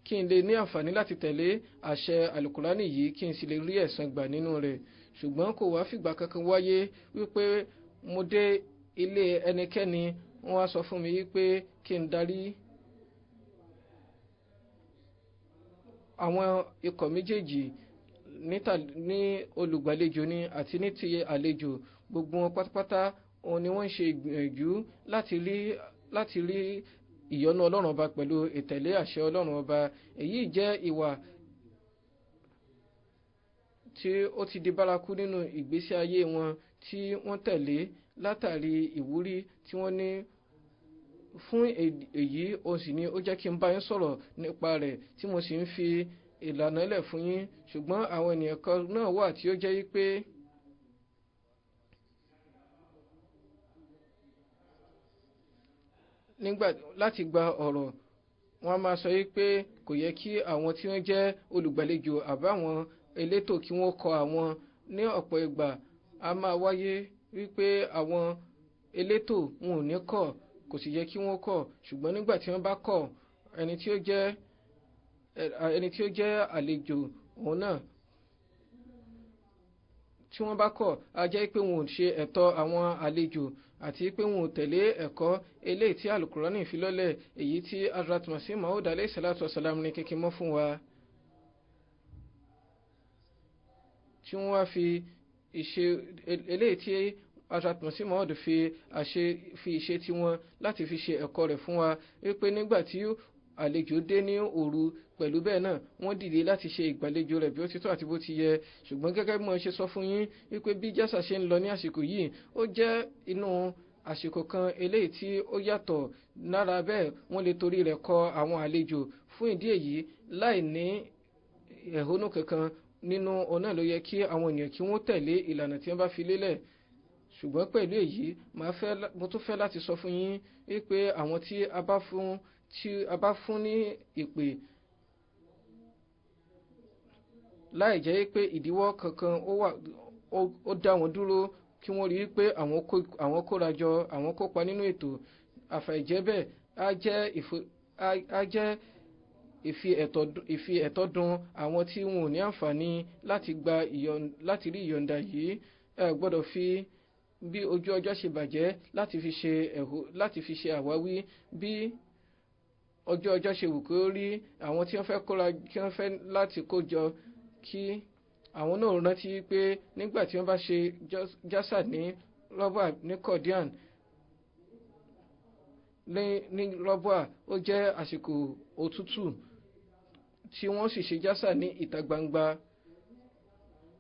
D: kí n lè ní àǹfààní láti tẹ̀lé àṣẹ Al-Qur'ani yìí kí n sì lè rí ẹ̀san gbà nínú rẹ̀. Ṣùgbọ́n kò wá fìgbà kankan wáyé wípé mo dé ilé ẹnikẹ́ni wọ́n wá sọ fún mi wípé kí n darí. Àwọn ikọ̀ méjèèjì ní olùgbàlejò ni àti ní ti àlejò, gbogbo wọn pátápátá òun ni wọ́n ń ṣe ìgbìyànjú láti rí ìyọ́nú Ọlọ́run ọba pẹ̀lú ìtẹ̀lé àṣẹ Ọlọ́run ọba. Èyí jẹ́ ìwà tí ó ti di bárakú nínú ìgbésí ayé wọn tí wọ́n tẹ̀lé látàrí ìwúrí tí wọ́n ní fún èyí. Ó sì ní ó jẹ́ kí n bá yín sọ̀rọ̀ nípa rẹ̀ tí mo sì ń fi ìlànà ilẹ̀ fún yín. Ṣùgbọ́n àwọn ènìyàn kan náà wà tí ó jẹ́ wípé nígbà láti gba ọ̀rọ̀ wọ́n máa sọ wípé kò yẹ kí àwọn tí wọ́n jẹ́ olùgbàlejò àbáwọn elétò kí wọ́n kọ àwọn. Ní ọ̀pọ̀ ìgbà a máa wáyé wípé àwọn elétò wọn ò ní kọ̀, kò sì yẹ kí wọ́n kọ̀. Ṣùgbọ́n nígbà tí wọ́n bá kọ̀, ẹni tí ó jẹ́ àlejò òun náà tí wọ́n bá kọ̀, a jẹ́ pé wọn ò ṣe ẹ̀tọ́ àwọn àlejò àti pé wọn ò tẹ̀lé ẹ̀kọ́ eléyìí tí Al-Qur'ani fi lọ́lẹ̀, èyí tí Hazrat Masih Maud alayhi salatu wasalam ní kékeré mọ́ fún wa, tí wọ́n wá fi ìṣe eléyìí tí Hazrat Masroor fi ìṣe tiwọn láti fi ṣe ẹ̀kọ́ rẹ̀ fún wa wípé nígbà tí àlejò dé ní òru pẹ̀lú bẹ́ẹ̀ náà wọ́n dìde láti ṣe ìgbàlejò rẹ̀ bí ó ti tọ́ àti bó ti yẹ. ṣùgbọ́n gẹ́gẹ́ bí mo ṣe sọ fún yín wípé bí jásà ṣe ń lọ ní àsìkò yìí ó jẹ́ inú àsìkò kan eléyìí tí ó yàtọ̀. lára bẹ́ẹ̀ wọ́n lè torí rẹ̀ kọ àwọn àlejò. fún ìdí èyí láì ní ẹ̀hónú kankan nínú ọ̀nà ló yẹ kí àwọn ènìyàn kí wọ́n tẹ̀lé ìlànà tí wọ́n bá fi lélẹ̀. ṣùgbọ́n pẹ̀lú èyí mo tún fẹ́ láti sọ fún yín wípé àwọn tí a bá fún ní ìpè láì jẹ́ pé ìdíwọ́ kankan ó dá wọn dúró kí wọ́n rí i pé àwọn kóra jọ àwọn kópa nínú ètò àfàìjẹ́ bẹ́ẹ̀ á jẹ́ ìfi ẹ̀tọ́ dun àwọn tí wọn ò ní àǹfààní láti rí ìyọ̀ǹda yìí. ẹ gbọ́dọ̀ fi bí ojú ọjọ́ ṣe bàjẹ́ láti fi ṣe àwáwí bí ojú ọjọ́ ṣe wù kó rí. àwọn tí wọ́n fẹ́ láti kó jọ kí àwọn náà rántí pé nígbà tí wọ́n bá ṣe jásà ní rọ́bà ní kọ̀díàn ní rọ́bà ó jẹ́ àsìkò òtútù tí wọ́n sì ṣe jásà ní ìta gbangba.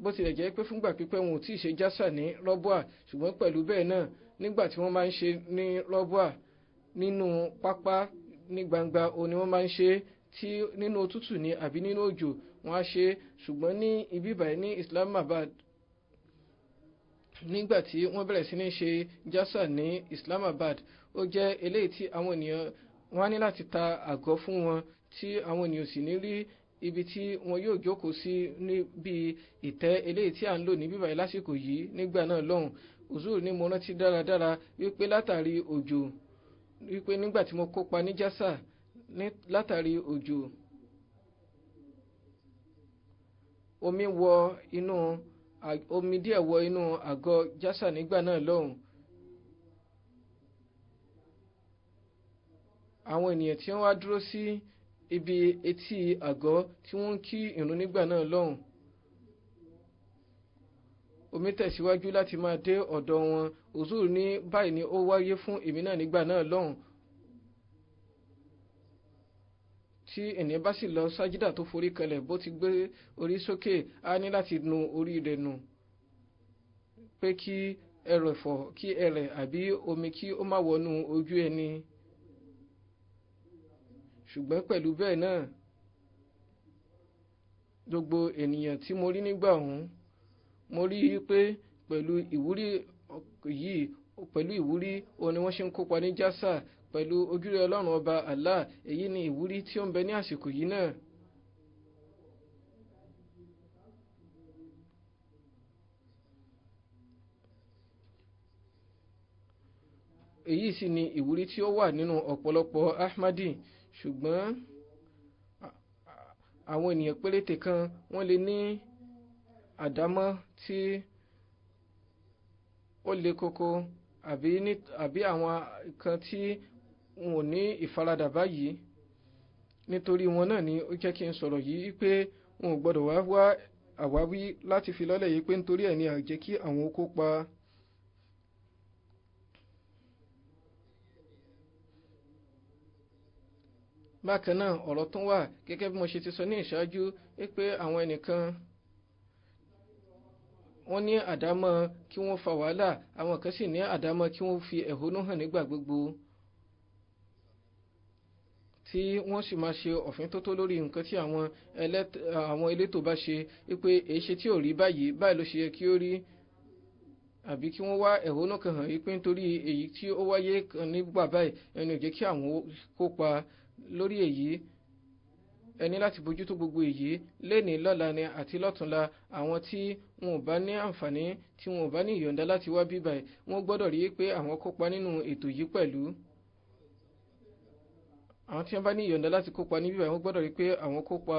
D: bó tilẹ̀ jẹ́ pé fúngbà pípẹ́ wọn ò tí ì ṣe jásà ní rọ́bà ṣùgbọ́n pẹ̀lú bẹ́ẹ̀ náà nígbà tí wọ́n máa ń ṣe ní rọ́bà nínú pápá ní gbangba òní wọ́n máa ń ṣe tí nínú òtútù ní àbí nínú òjò wọ́n á ṣe. ṣùgbọ́n ní ibi báyìí ní Islamabad nígbà tí wọ́n bẹ̀rẹ̀ sí ní ṣe jásà ní Islamabad ó jẹ́ eléyìí tí àwọn ènìyàn wọ́n á ní láti ta àgọ́ fún wọn tí àwọn ènìyàn sì ní rí ibi tí wọn yóò jókòó sí níbi ìtẹ́ eléyìí tí à ń lò ní bíbáyìí lásìkò yìí nígbà náà lọ́hùn. Huzur ní mo rántí dáradára wípé látàrí òjò wípé nígbà tí mo kópa ní jásà látàrí òjò omi díẹ̀ wọ inú àgọ́ jásà nígbà náà lọ́hùn. àwọn ènìyàn tí wọ́n wá dúró sí ibi etí àgọ́ tí wọ́n ń kí ìrun nígbà náà lọ́hùn. omi tẹ̀síwájú láti máa dé ọ̀dọ̀ wọn. Huzur ní báyìí ni ó wáyé fún èmi náà nígbà náà lọ́hùn. tí ènìyàn bá sì lọ sájídà tó forí kanlẹ̀ bó ti gbé orí sókè á ní láti nu orí rẹ̀ nù pé kí ẹrẹ̀ àbí omi kí ó má wọnú ojú ẹni. ṣùgbọ́n pẹ̀lú bẹ́ẹ̀ náà gbogbo ènìyàn tí mo rí nígbà ọ̀hún mo rí i pé pẹ̀lú ìwúrí òun ni wọ́n ṣe ń kópa ní jásà pẹ̀lú ojúrere Ọlọ́run ọba Allah. èyí ni ìwúrí tí ó ń bẹ ní àsìkò yìí náà. èyí sì ni ìwúrí tí ó wà nínú ọ̀pọ̀lọpọ̀ Ahmadi. ṣùgbọ́n àwọn ènìyàn péréte kan wọ́n lè ní àdámọ́ tí ó le koko àbí àwọn kan tí wọn ò ní ìfaradà báyìí. nítorí wọn náà ni ó jẹ́ kí n sọ̀rọ̀ yìí pé wọn ò gbọ́dọ̀ wá àwáwí láti fi lọ́lẹ̀ yìí pé nítorí ẹ̀ ni àjẹ́ kí àwọn ó kópa. bákan náà ọ̀rọ̀ tún wà gẹ́gẹ́ bí mo ṣe ti sọ ní ìṣáájú pé àwọn ẹnìkan wọ́n ní àdámọ́ kí wọ́n fa wàhálà àwọn kan sì ní àdámọ́ kí wọ́n fi ẹ̀hónú hàn nígbà gbogbo tí wọ́n sì máa ṣe ọ̀fíntótó lórí nǹkan tí àwọn elétò bá ṣe pé èéṣe tí ò rí báyìí ló ṣe yẹ kí ó rí àbí kí wọ́n wá ẹ̀hónú kan hàn wípé nítorí èyí tí ó wáyé kan nígbà báyìí ẹni ò jẹ́ kí àwọn kópa lórí èyí. ẹni láti bójútó gbogbo èyí léni lọ́la ni àti lọ́túnla. àwọn tí wọn ò bá ní àǹfààní tí wọn ò bá ní ìyọ̀ǹda láti wá bíbáyìí wọ́n gbọ́dọ̀ rí pé àwọn kópa nínú ètò yìí pẹ̀lú. àwọn tí wọ́n bá ní ìyọ̀ǹda láti kópa ní bíbáyìí wọ́n gbọ́dọ̀ rí pé àwọn kópa.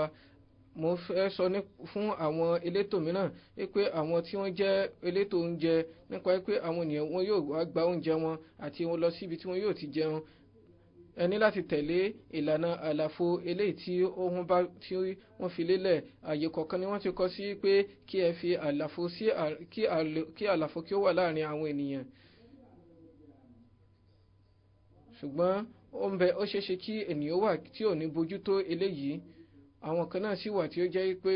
D: mo fẹ́ sọ fún àwọn elétò mìíràn pé àwọn tí wọ́n jẹ́ elétò oúnjẹ nípa pé àwọn ènìyàn wọn yóò wá gba oúnjẹ wọn àti wọn lọ síbi tí wọn yóò ti jẹun. ẹ ní láti tẹ̀lé ìlànà àlàfo eléyìí tí wọ́n fi lélẹ̀. àyè kọ̀ọ̀kan ni wọ́n ti kọ sí pé kí ẹ fi àlàfo sí kí àlàfo kí ó wà láàrin àwọn ènìyàn. ṣùgbọ́n ó ṣeéṣe kí ènìyàn wà tí ò ní bójútó eléyìí. àwọn kan náà sì wà tí ó jẹ́ pé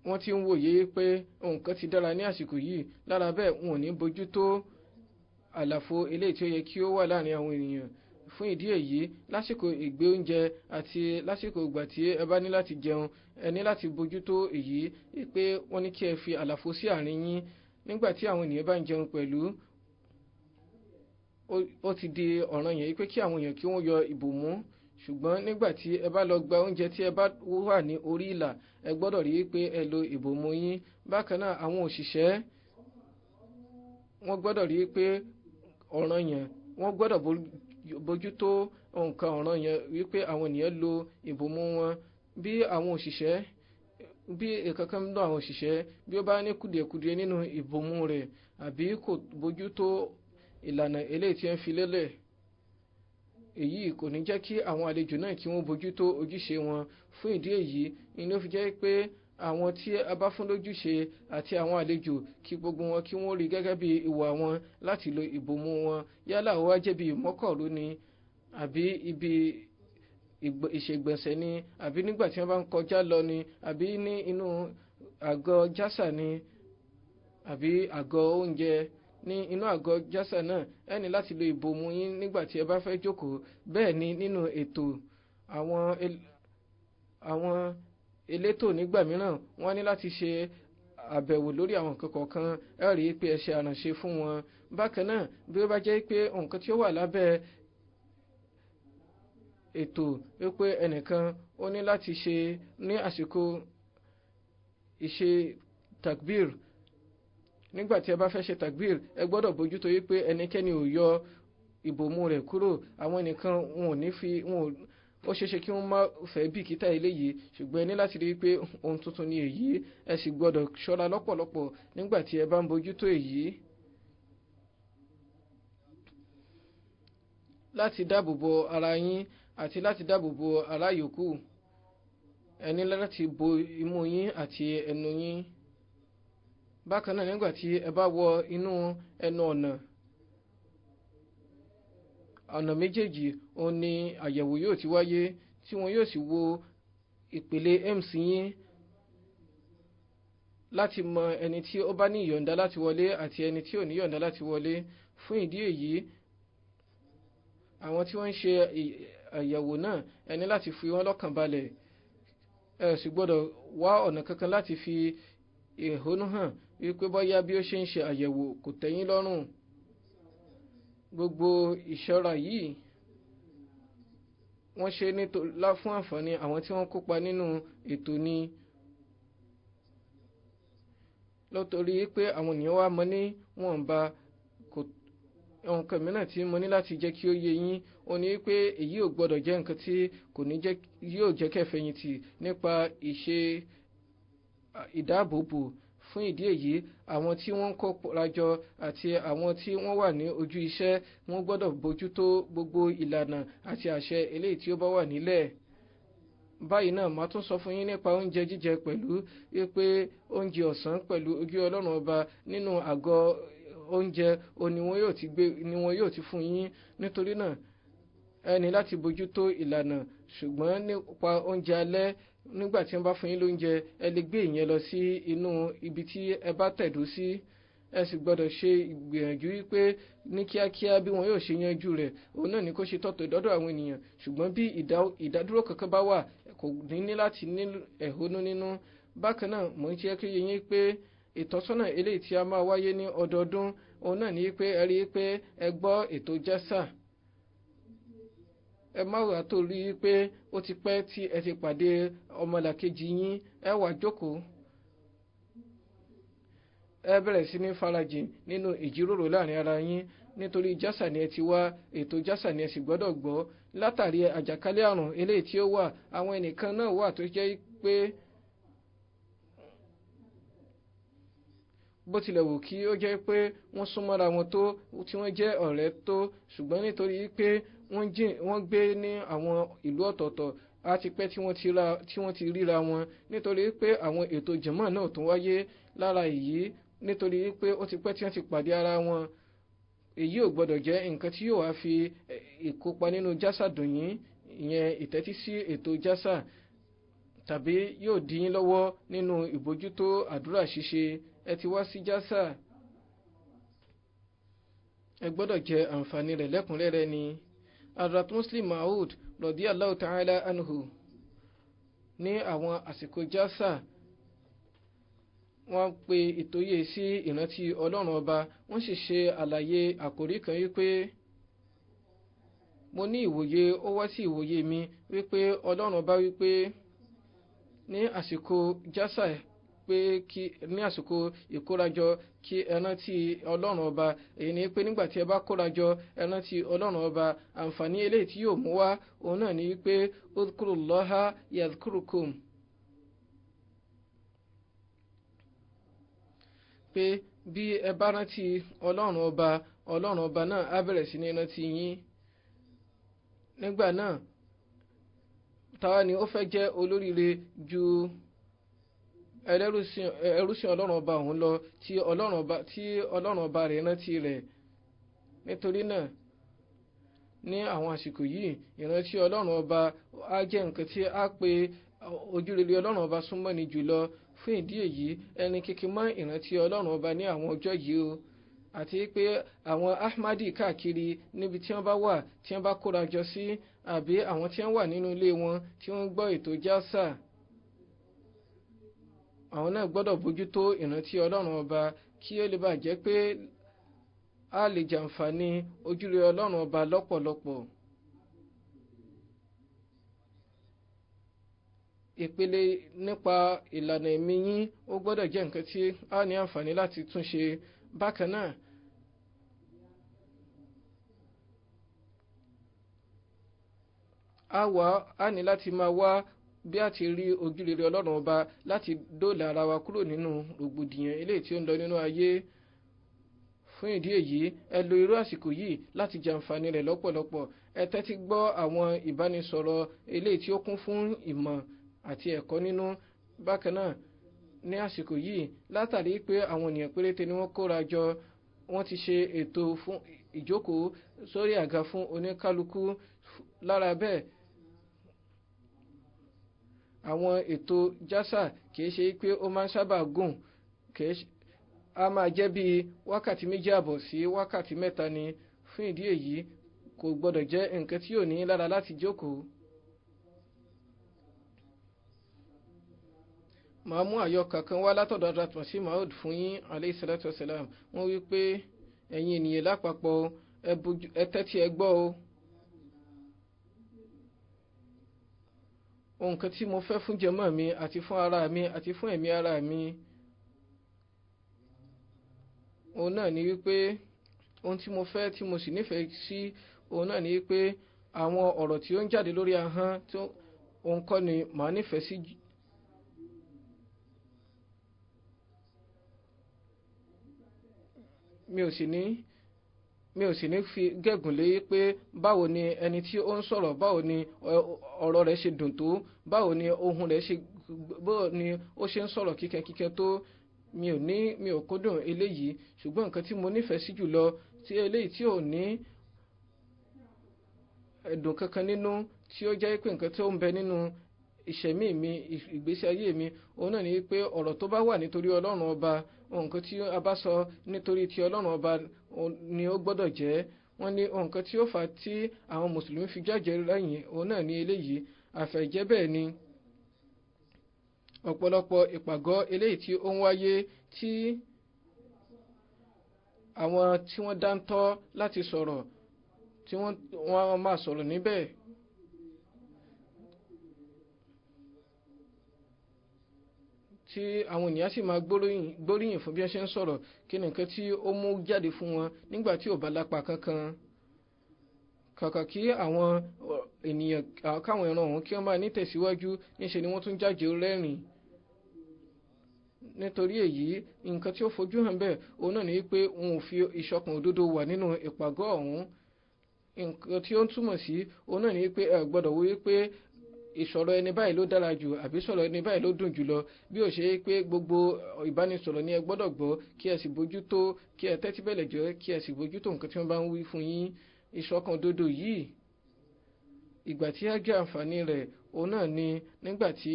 D: wọ́n ti ń wòye pé nǹkan ti dára ní àsìkò yìí, lára bẹ́ẹ̀ wọn ò ní bójútó àlàfo eléyìí tí ó yẹ kí ó wà láàrin àwọn ènìyàn. fún ìdí èyí, lásìkò ìgbé oúnjẹ àti lásìkò ìgbà tí ẹ bá ní láti jẹun, ẹ ní láti bójútó èyí pé wọ́n ní kí ẹ fi àlàfo sí àárín yín. nígbà tí àwọn ènìyàn bá ń jẹun pẹ̀lú, ó ti di ọ̀ranyàn pé kí àwọn èèyàn kí wọ́n yọ ìbòmú. ṣùgbọ́n nígbà tí ẹ bá lọ gba oúnjẹ tí ẹ bá wà ní orí ìlà, ẹ gbọ́dọ̀ rí pé ẹ lo ìbòmú yín. bákan náà àwọn òṣìṣẹ́ wọ́n gbọ́dọ̀ rí pé ọ̀ranyàn wọ́n gbọ́dọ̀ bójútó nǹkan ọ̀ranyàn wípé àwọn ènìyàn lo ìbòmú wọn. bí ìkankan nínú àwọn òṣìṣẹ́ bí ó bá ní kùdìẹ̀kudiẹ nínú ìbòmú rẹ̀ àbí kò bójútó ìlànà eléyìí tí ń fi lélẹ̀, èyí kò ní jẹ́ kí àwọn àlejò náà kí wọ́n bójútó ojúṣe wọn. fún ìdí èyí ni ó fi jẹ́ pé àwọn tí a bá fún lójúṣe àti àwọn àlejò kí gbogbo wọn kí wọ́n rí gẹ́gẹ́ bí ìwà wọn láti lo ìbòmú wọn. yálà ó wá jẹ́ bí ìmọ́kọ̀ró ni àbí ibi ìṣègbọ̀nsẹ̀ ni àbí nígbà tí wọ́n bá ń kọjá lọ ni àbí ní inú àgọ́ jásà ni àbí àgọ́ oúnjẹ. ní inú àgọ́ jásà náà ẹ ní láti lo ìbòmú yín nígbà tí ẹ bá fẹ́ jókòó. bẹ́ẹ̀ ni nínú ètò àwọn elétò nígbà mìíràn wọ́n ní láti ṣe àbẹ̀wò lórí àwọn nǹkan kọ̀ọ̀kan, ẹ rí i pé ẹ ṣe àrànṣe fún wọn. bákan náà bí ó bá jẹ́ pé nǹkan tí ó wà lábẹ́ ètò wípé ẹnìkan ó ní láti ṣe ní àsìkò ìṣe takbir, nígbà tí ẹ bá fẹ́ ṣe takbir ẹ gbọ́dọ̀ bójútó wípé ẹnikẹ́ni ò yọ ìbòmú rẹ̀ kúrò. àwọn nìkan wọn ò ní fi ó ṣeéṣe kí wọ́n má fẹ́ bìkítà eléyìí, ṣùgbọ́n ẹ ní láti rí i pé ohun tuntun ni èyí. ẹ sì gbọ́dọ̀ ṣọ́ra lọ́pọ̀lọpọ̀ nígbà tí ẹ bá ń bójútó èyí láti dáàbòbò ara yín àti láti dáàbòbò ará yòókù. ẹ ní láti bo imú yín àti ẹnu yín. bákan náà nígbà tí ẹ bá wọ inú ẹnu ọ̀nà méjèèjì òun ni àyẹ̀wò yóò ti wáyé tí wọn yóò sì wo ìpele MC yín láti mọ ẹni tí ó bá ní ìyọ̀ǹda láti wọlé àti ẹni tí ò ní ìyọ̀ǹda láti wọlé. fún ìdí èyí, àwọn tí wọ́n ń ṣe àyẹ̀wò náà ẹ ní láti fi wọ́n lọ́kàn balẹ̀. ẹ sì gbọ́dọ̀ wá ọ̀nà kankan láti fi ìhónú hàn wípé bóyá bí ó ṣe ń ṣe àyẹ̀wò kò tẹ́yín lọ́rùn. gbogbo ìṣọ́ra yìí wọ́n ṣe fún àǹfààní àwọn tí wọ́n kópa nínú ètò ni. lọ́tọ̀rí pé àwọn ènìyàn wá mọ ní wọ́n bá nǹkan mìíràn tí mo ní láti jẹ́ kí ó yé yín, ó ní pé èyí ò gbọ́dọ̀ jẹ́ nǹkan tí kò ní jẹ́ yóò jẹ́ kẹfẹ̀yìntì nípa ìṣe ìdáàbòbò. fún ìdí èyí, àwọn tí wọ́n ń kóra jọ àti àwọn tí wọ́n wà ní ojú iṣẹ́ wọ́n gbọ́dọ̀ bójútó gbogbo ìlànà àti àṣẹ eléyìí tí ó bá wà nílẹ̀. báyìí náà màá tún sọ fún yín nípa oúnjẹ jíjẹ pẹ̀lú wípé oúnjẹ ọ̀sán pẹ̀lú ojú Ọlọ́run ọba nínú àgọ́ oúnjẹ ni wọn yóò ti fún yín. nítorí náà ẹ ní láti bójútó ìlànà. ṣùgbọ́n nípa oúnjẹ alẹ́, nígbà tí wọ́n bá fún yín lóúnjẹ ẹ lè gbé ìyẹn lọ sí inú ibi tí ẹ bá tẹ̀dó sí. ẹ sì gbọ́dọ̀ ṣe ìgbìyànjú wípé ní kíákíá bí wọn yóò ṣe yanjú rẹ̀, òun náà ní kó ṣe tọ́tọ̀ ìdọ́dọ̀ àwọn ènìyàn. ṣùgbọ́n bí ìdádúró kankan bá wà kò ní láti ní ẹ̀hónú nínú. bákan náà mò ń jẹ́ kí yé yín pé ìtọ́sọ́nà eléyìí tí a máa wáyé ní ọdọọdún, òun náà ní pé ẹ rí i pé ẹ gbọ́ ètò jásà. ẹ má wà tó rí i pé ó ti pẹ́ tí ẹ ti pàdé ọmọlàkejì yín, ẹ wá jókòó. ẹ bẹ̀rẹ̀ sí ní farajìn nínú ìjíròrò láàrin ara yín, nítorí jásà ni ẹ ti wá, ètò jásà ni ẹ sì gbọ́dọ̀ gbọ́. látàrí àjàkálẹ̀ àrùn eléyìí tí ó wà, àwọn ẹnìkan náà wà tó jẹ́ pé bó tilẹ̀ wù kí ó jẹ́ pé wọ́n súnmọ́ra wọn tó tí wọ́n jẹ́ ọ̀rẹ́ tó ṣùgbọ́n nítorí pé wọ́n gbé ní àwọn ìlú ọ̀tọ̀ọ̀tọ̀ á ti pẹ́ tí wọ́n ti ríra wọn nítorí pé àwọn ètò jàmá náà tún wáyé lára èyí nítorí pé ó ti pẹ́ tí wọ́n ti pàdé ara wọn. Èyí ò gbọ́dọ̀ jẹ́ nǹkan tí yóò wá fi ìkópa nínú jásà dùn yín, ìyẹn ìtẹ́tí sí ètò jásà, tàbí yóò dí yín lọ́wọ́ nínú ìbójútó àdúrà ṣíṣe. Ẹ ti wá sí jásà, ẹ gbọ́dọ̀ jẹ àǹfààní rẹ̀ lẹ́kùnrẹ́rẹ́ ni. Hazrat Muslim Maud radiyallahu ta'ala anhu ní àwọn àsìkò jásà wọ́n pe ìtòyè sí ìrántí ọlọ́run ọba, wọ́n sì ṣe àlàyé àkòrí kan wípé mo ní ìwòye ó wá sí ìwòye mi wípé ọlọ́run ọba wípé ní àsìkò jásà pé kí ní àsìkò ìkórajọ kí ẹ rántí ọlọ́run ọba. Èyí ni pé nígbà tí ẹ bá kórajọ ẹ rántí ọlọ́run ọba. Àǹfààní eléyìí tí yóò mú wá òun náà ni wípé udhkurullaha yadhkurukum, pé bí ẹ bá rántí ọlọ́run ọba náà á bẹ̀rẹ̀ sí ní rántí yín. Nígbà náà táwa ni ó fẹ́ jẹ́ olóríire ju ẹrúsìn ọlọ́run ọba òun lọ tí ọlọ́run ọba rẹ̀ rántí rẹ̀. Nítorí náà ní àwọn àsìkò yìí ìrántí ọlọ́run ọba á jẹ́ nǹkan tí á pe ojúrere ọlọ́run ọba súnmọ́ ni jùlọ. Fún ìdí èyí ẹni kíkí mọ́ ìrántí ọlọ́run ọba ní àwọn ọjọ́ yìí o, àti pé àwọn Ahmadi káàkiri níbi tí wọ́n bá wà tí wọ́n bá kóra jọ sí, àbí àwọn tí wọ́n wà nínú ilé wọn tí wọ́n gbọ́ ètò jásà, àwọn náà gbọ́dọ̀ bójútó ìrántí ọlọ́run ọba kí ó lè bàa jẹ́ pé a lè jàǹfààní ojúrere ọlọ́run ọba lọ́pọ̀lọpọ̀. Ìpele nípa ìlànà ẹ̀mí yín ó gbọ́dọ̀ jẹ́ nǹkan tí a ní àǹfààní láti tún ṣe. Bákan náà a ní láti máa wá bí a ti rí ojúrere ọlọ́run ọba láti dóòlà ara wa kúrò nínú rògbòdìyàn eléyìí tí ó ń lọ nínú ayé. Fún ìdí èyí ẹ lo irú àsìkò yìí láti jàǹfààní rẹ̀ lọ́pọ̀lọpọ̀. Ẹ tẹ́tí gbọ́ àwọn ìbánisọ̀rọ̀ eléyìí tí ó kún fún ìmọ̀ àti ẹ̀kọ́ nínú. Bákan náà ní àsìkò yìí látàrí pé àwọn ènìyàn péréte ni wọ́n kóra jọ, wọ́n ti ṣe ètò fún ìjókòó sórí àga fún oníkálukú. Lára bẹ́ẹ̀ àwọn ètò jásà kìí ṣe pé ó máa ń sábà gùn, a máa jẹ́ bí wákàtí 2.5 sí wákàtí 3 ni. Fún ìdí èyí kò gbọ́dọ̀ jẹ́ nǹkan tí yóò ní lára láti jókòó. màá mú àyọkà kan wá látọ̀dọ̀ Hazrat Masih Maud fún yín alayhi salatu wasalam. Wọ́n wí pé ẹ̀yin ènìyàn lápapọ̀ ẹ tẹ́tí ẹ gbọ́ o. Ohun kan tí mo fẹ́ fún jàmá mi àti fún ara mi àti fún ẹ̀mí ara mi, òun náà ni wípé ohun tí mo fẹ́ tí mo sì nífẹ̀ẹ́ sí òun náà ni wípé àwọn ọ̀rọ̀ tí ó ń jáde lórí ahọ́n tí òun kọ́ ni màá nífẹ̀ẹ́ sí. mi ò sì ní fi gẹ́gùn lé pé báwo ni ẹni tí ó ń sọ̀rọ̀ báwo ni ọ̀rọ̀ rẹ̀ ṣe dùn tó, báwo ni ohun rẹ̀ ṣe, báwo ni ó ṣe ń sọ̀rọ̀ kíkẹ́kíkẹ́ tó. Mi ò kúndùn eléyìí, ṣùgbọ́n nǹkan tí mo nífẹ̀ẹ́ sí jùlọ tí eléyìí tí ò ní ẹ̀dùn kankan nínú, tí ó jẹ́ pé nǹkan tó ń bẹ nínú ìṣẹ̀mí mi, ìgbésí ayé mi, òun náà ni pé ọ̀rọ̀ tó bá wà nítorí ọlọ́run ọba, nǹkan tí a bá sọ nítorí ti ọlọ́run ọba ni ó gbọ́dọ̀ jẹ́. Wọ́n ní nǹkan tí ó fà á tí àwọn mùsùlùmí fi jáde lẹ́yìn òun náà ní eléyìí. Àfẹ̀jẹ́ bẹ́ẹ̀ ni ọ̀pọ̀lọpọ̀ ìpàgọ́ eléyìí tí ó ń wáyé tí àwọn tí wọ́n dáńtọ́ láti sọ̀rọ̀ tí wọ́n máa sọ̀rọ̀ níbẹ̀. Tí àwọn ènìyàn sì máa gbóríyìn fún bí wọ́n ṣe ń sọ̀rọ̀, kí ni nǹkan tí ó mú jáde fún wọn nígbà tí ò bá lápá kankan. Kàkà kí àwọn ènìyàn káwọn ìran ọ̀hún kí wọ́n máa ní tẹ̀síwájú, níṣe ni wọ́n tún jáde rẹ́rìn. nítorí èyí nǹkan tí ó fojú hàn bẹ́ẹ̀ òun náà ni pé wọn ò fi ìṣọ̀kan òdodo wà nínú ìpàgọ́ ọ̀hún. Nǹkan tí ó ń túmọ̀ sí òun náà ni pé ẹ gbọ́dọ̀ wí pé ìsọ̀rọ̀ ẹni báyìí ló dára jù àbí sọ̀rọ̀ ẹni báyìí ló dùn jùlọ, bí ó ṣe pé gbogbo ìbánisọ̀rọ̀ ni ẹ gbọ́dọ̀ gbọ́ kí ẹ sì bójútó, kí ẹ tẹ́tí bẹ̀lẹ̀ jẹ́ kí ẹ sì bójútó nǹkan tí wọ́n bá ń wí fún yín. Ìṣọ̀kan òdodo yìí ìgbà tí á jẹ́ àǹfààní rẹ̀ òun náà ni nígbà tí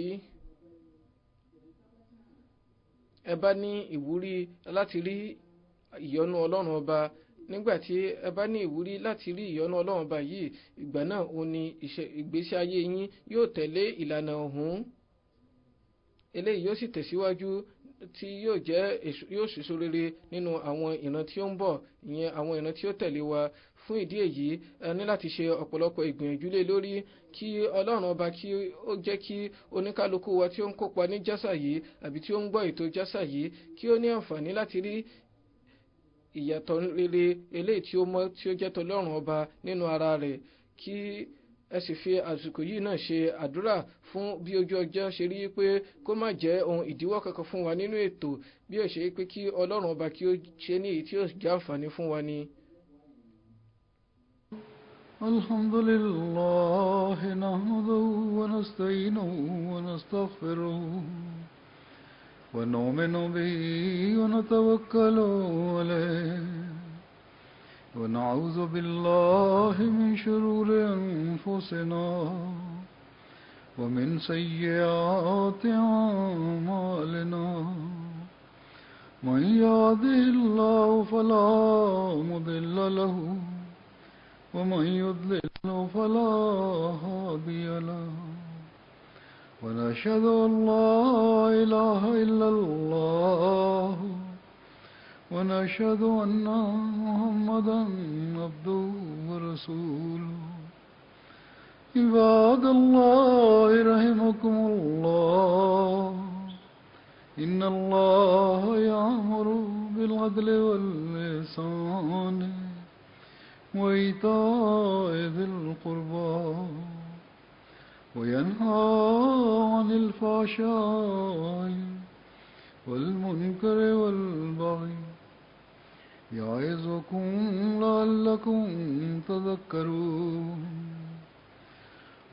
D: ẹ bá ní ìwúrí láti rí ìyọ́nú Ọlọ́run ọba. Nígbà tí ẹ bá ní ìwúrí láti rí ìyọ́nú Ọlọ́run ọba yìí, ìgbà náà òun ni ìgbésí ayé yín yóò tẹ̀lé ìlànà ọ̀hún. Eléyìí yóò sì tẹ̀síwájú tí yóò ṣèso rere nínú àwọn ìran tí ó ń bọ̀, ìyẹn àwọn ìran tí ó tẹ̀lé wa. Fún ìdí èyí ẹ ní láti ṣe ọ̀pọ̀lọpọ̀ ìgbìyànjú lé lórí kí Ọlọ́run ọba kí ó jẹ́ kí oníkálukú wa tí ó ń kópa ní jásà yìí àbí tí ó ń gbọ́ ètò jásà yìí kí ó ní àǹfààní láti rí ìyàtọ̀ rere eléyìí tí ó mọ́ tí ó jẹ́ tọlọ́run ọba nínú ara rẹ̀. Kí ẹ sì fi àsìkò yìí náà ṣe àdúrà fún bí ojú ọjọ́ ṣe rí pé kó má jẹ́ ohun ìdíwọ́ kankan fún wa nínú ètò, bí ó ṣe pé kí Ọlọ́run ọba kí ó ṣe ní èyí tí ó jẹ́ àǹfààní fún wa ni.
C: Alhamdulillah nahmaduhu wa nasta'inuhu wa nastaghfiruh wa nu'minu bihi wa natawakkalu alayhi wa na'udhu billahi min shururi anfusina wa min sayyiati a'malina. Man yahdihillahu fala mudilla lahu ومن يضلل فلا هادي له ونشهد أن لا إله إلا الله ونشهد أن محمدا عبده ورسوله. عباد الله رحمكم الله إن الله يأمر بالعدل والإحسان وإيتاء ذي القربى وينهى عن الفحشاء والمنكر والبغي يعظكم لعلكم تذكرون.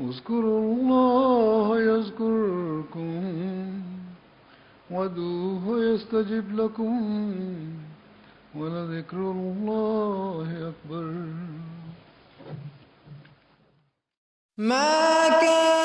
C: اذكروا الله يذكركم وادعوه يستجب لكم ولذكر الله أكبر.
A: ما كان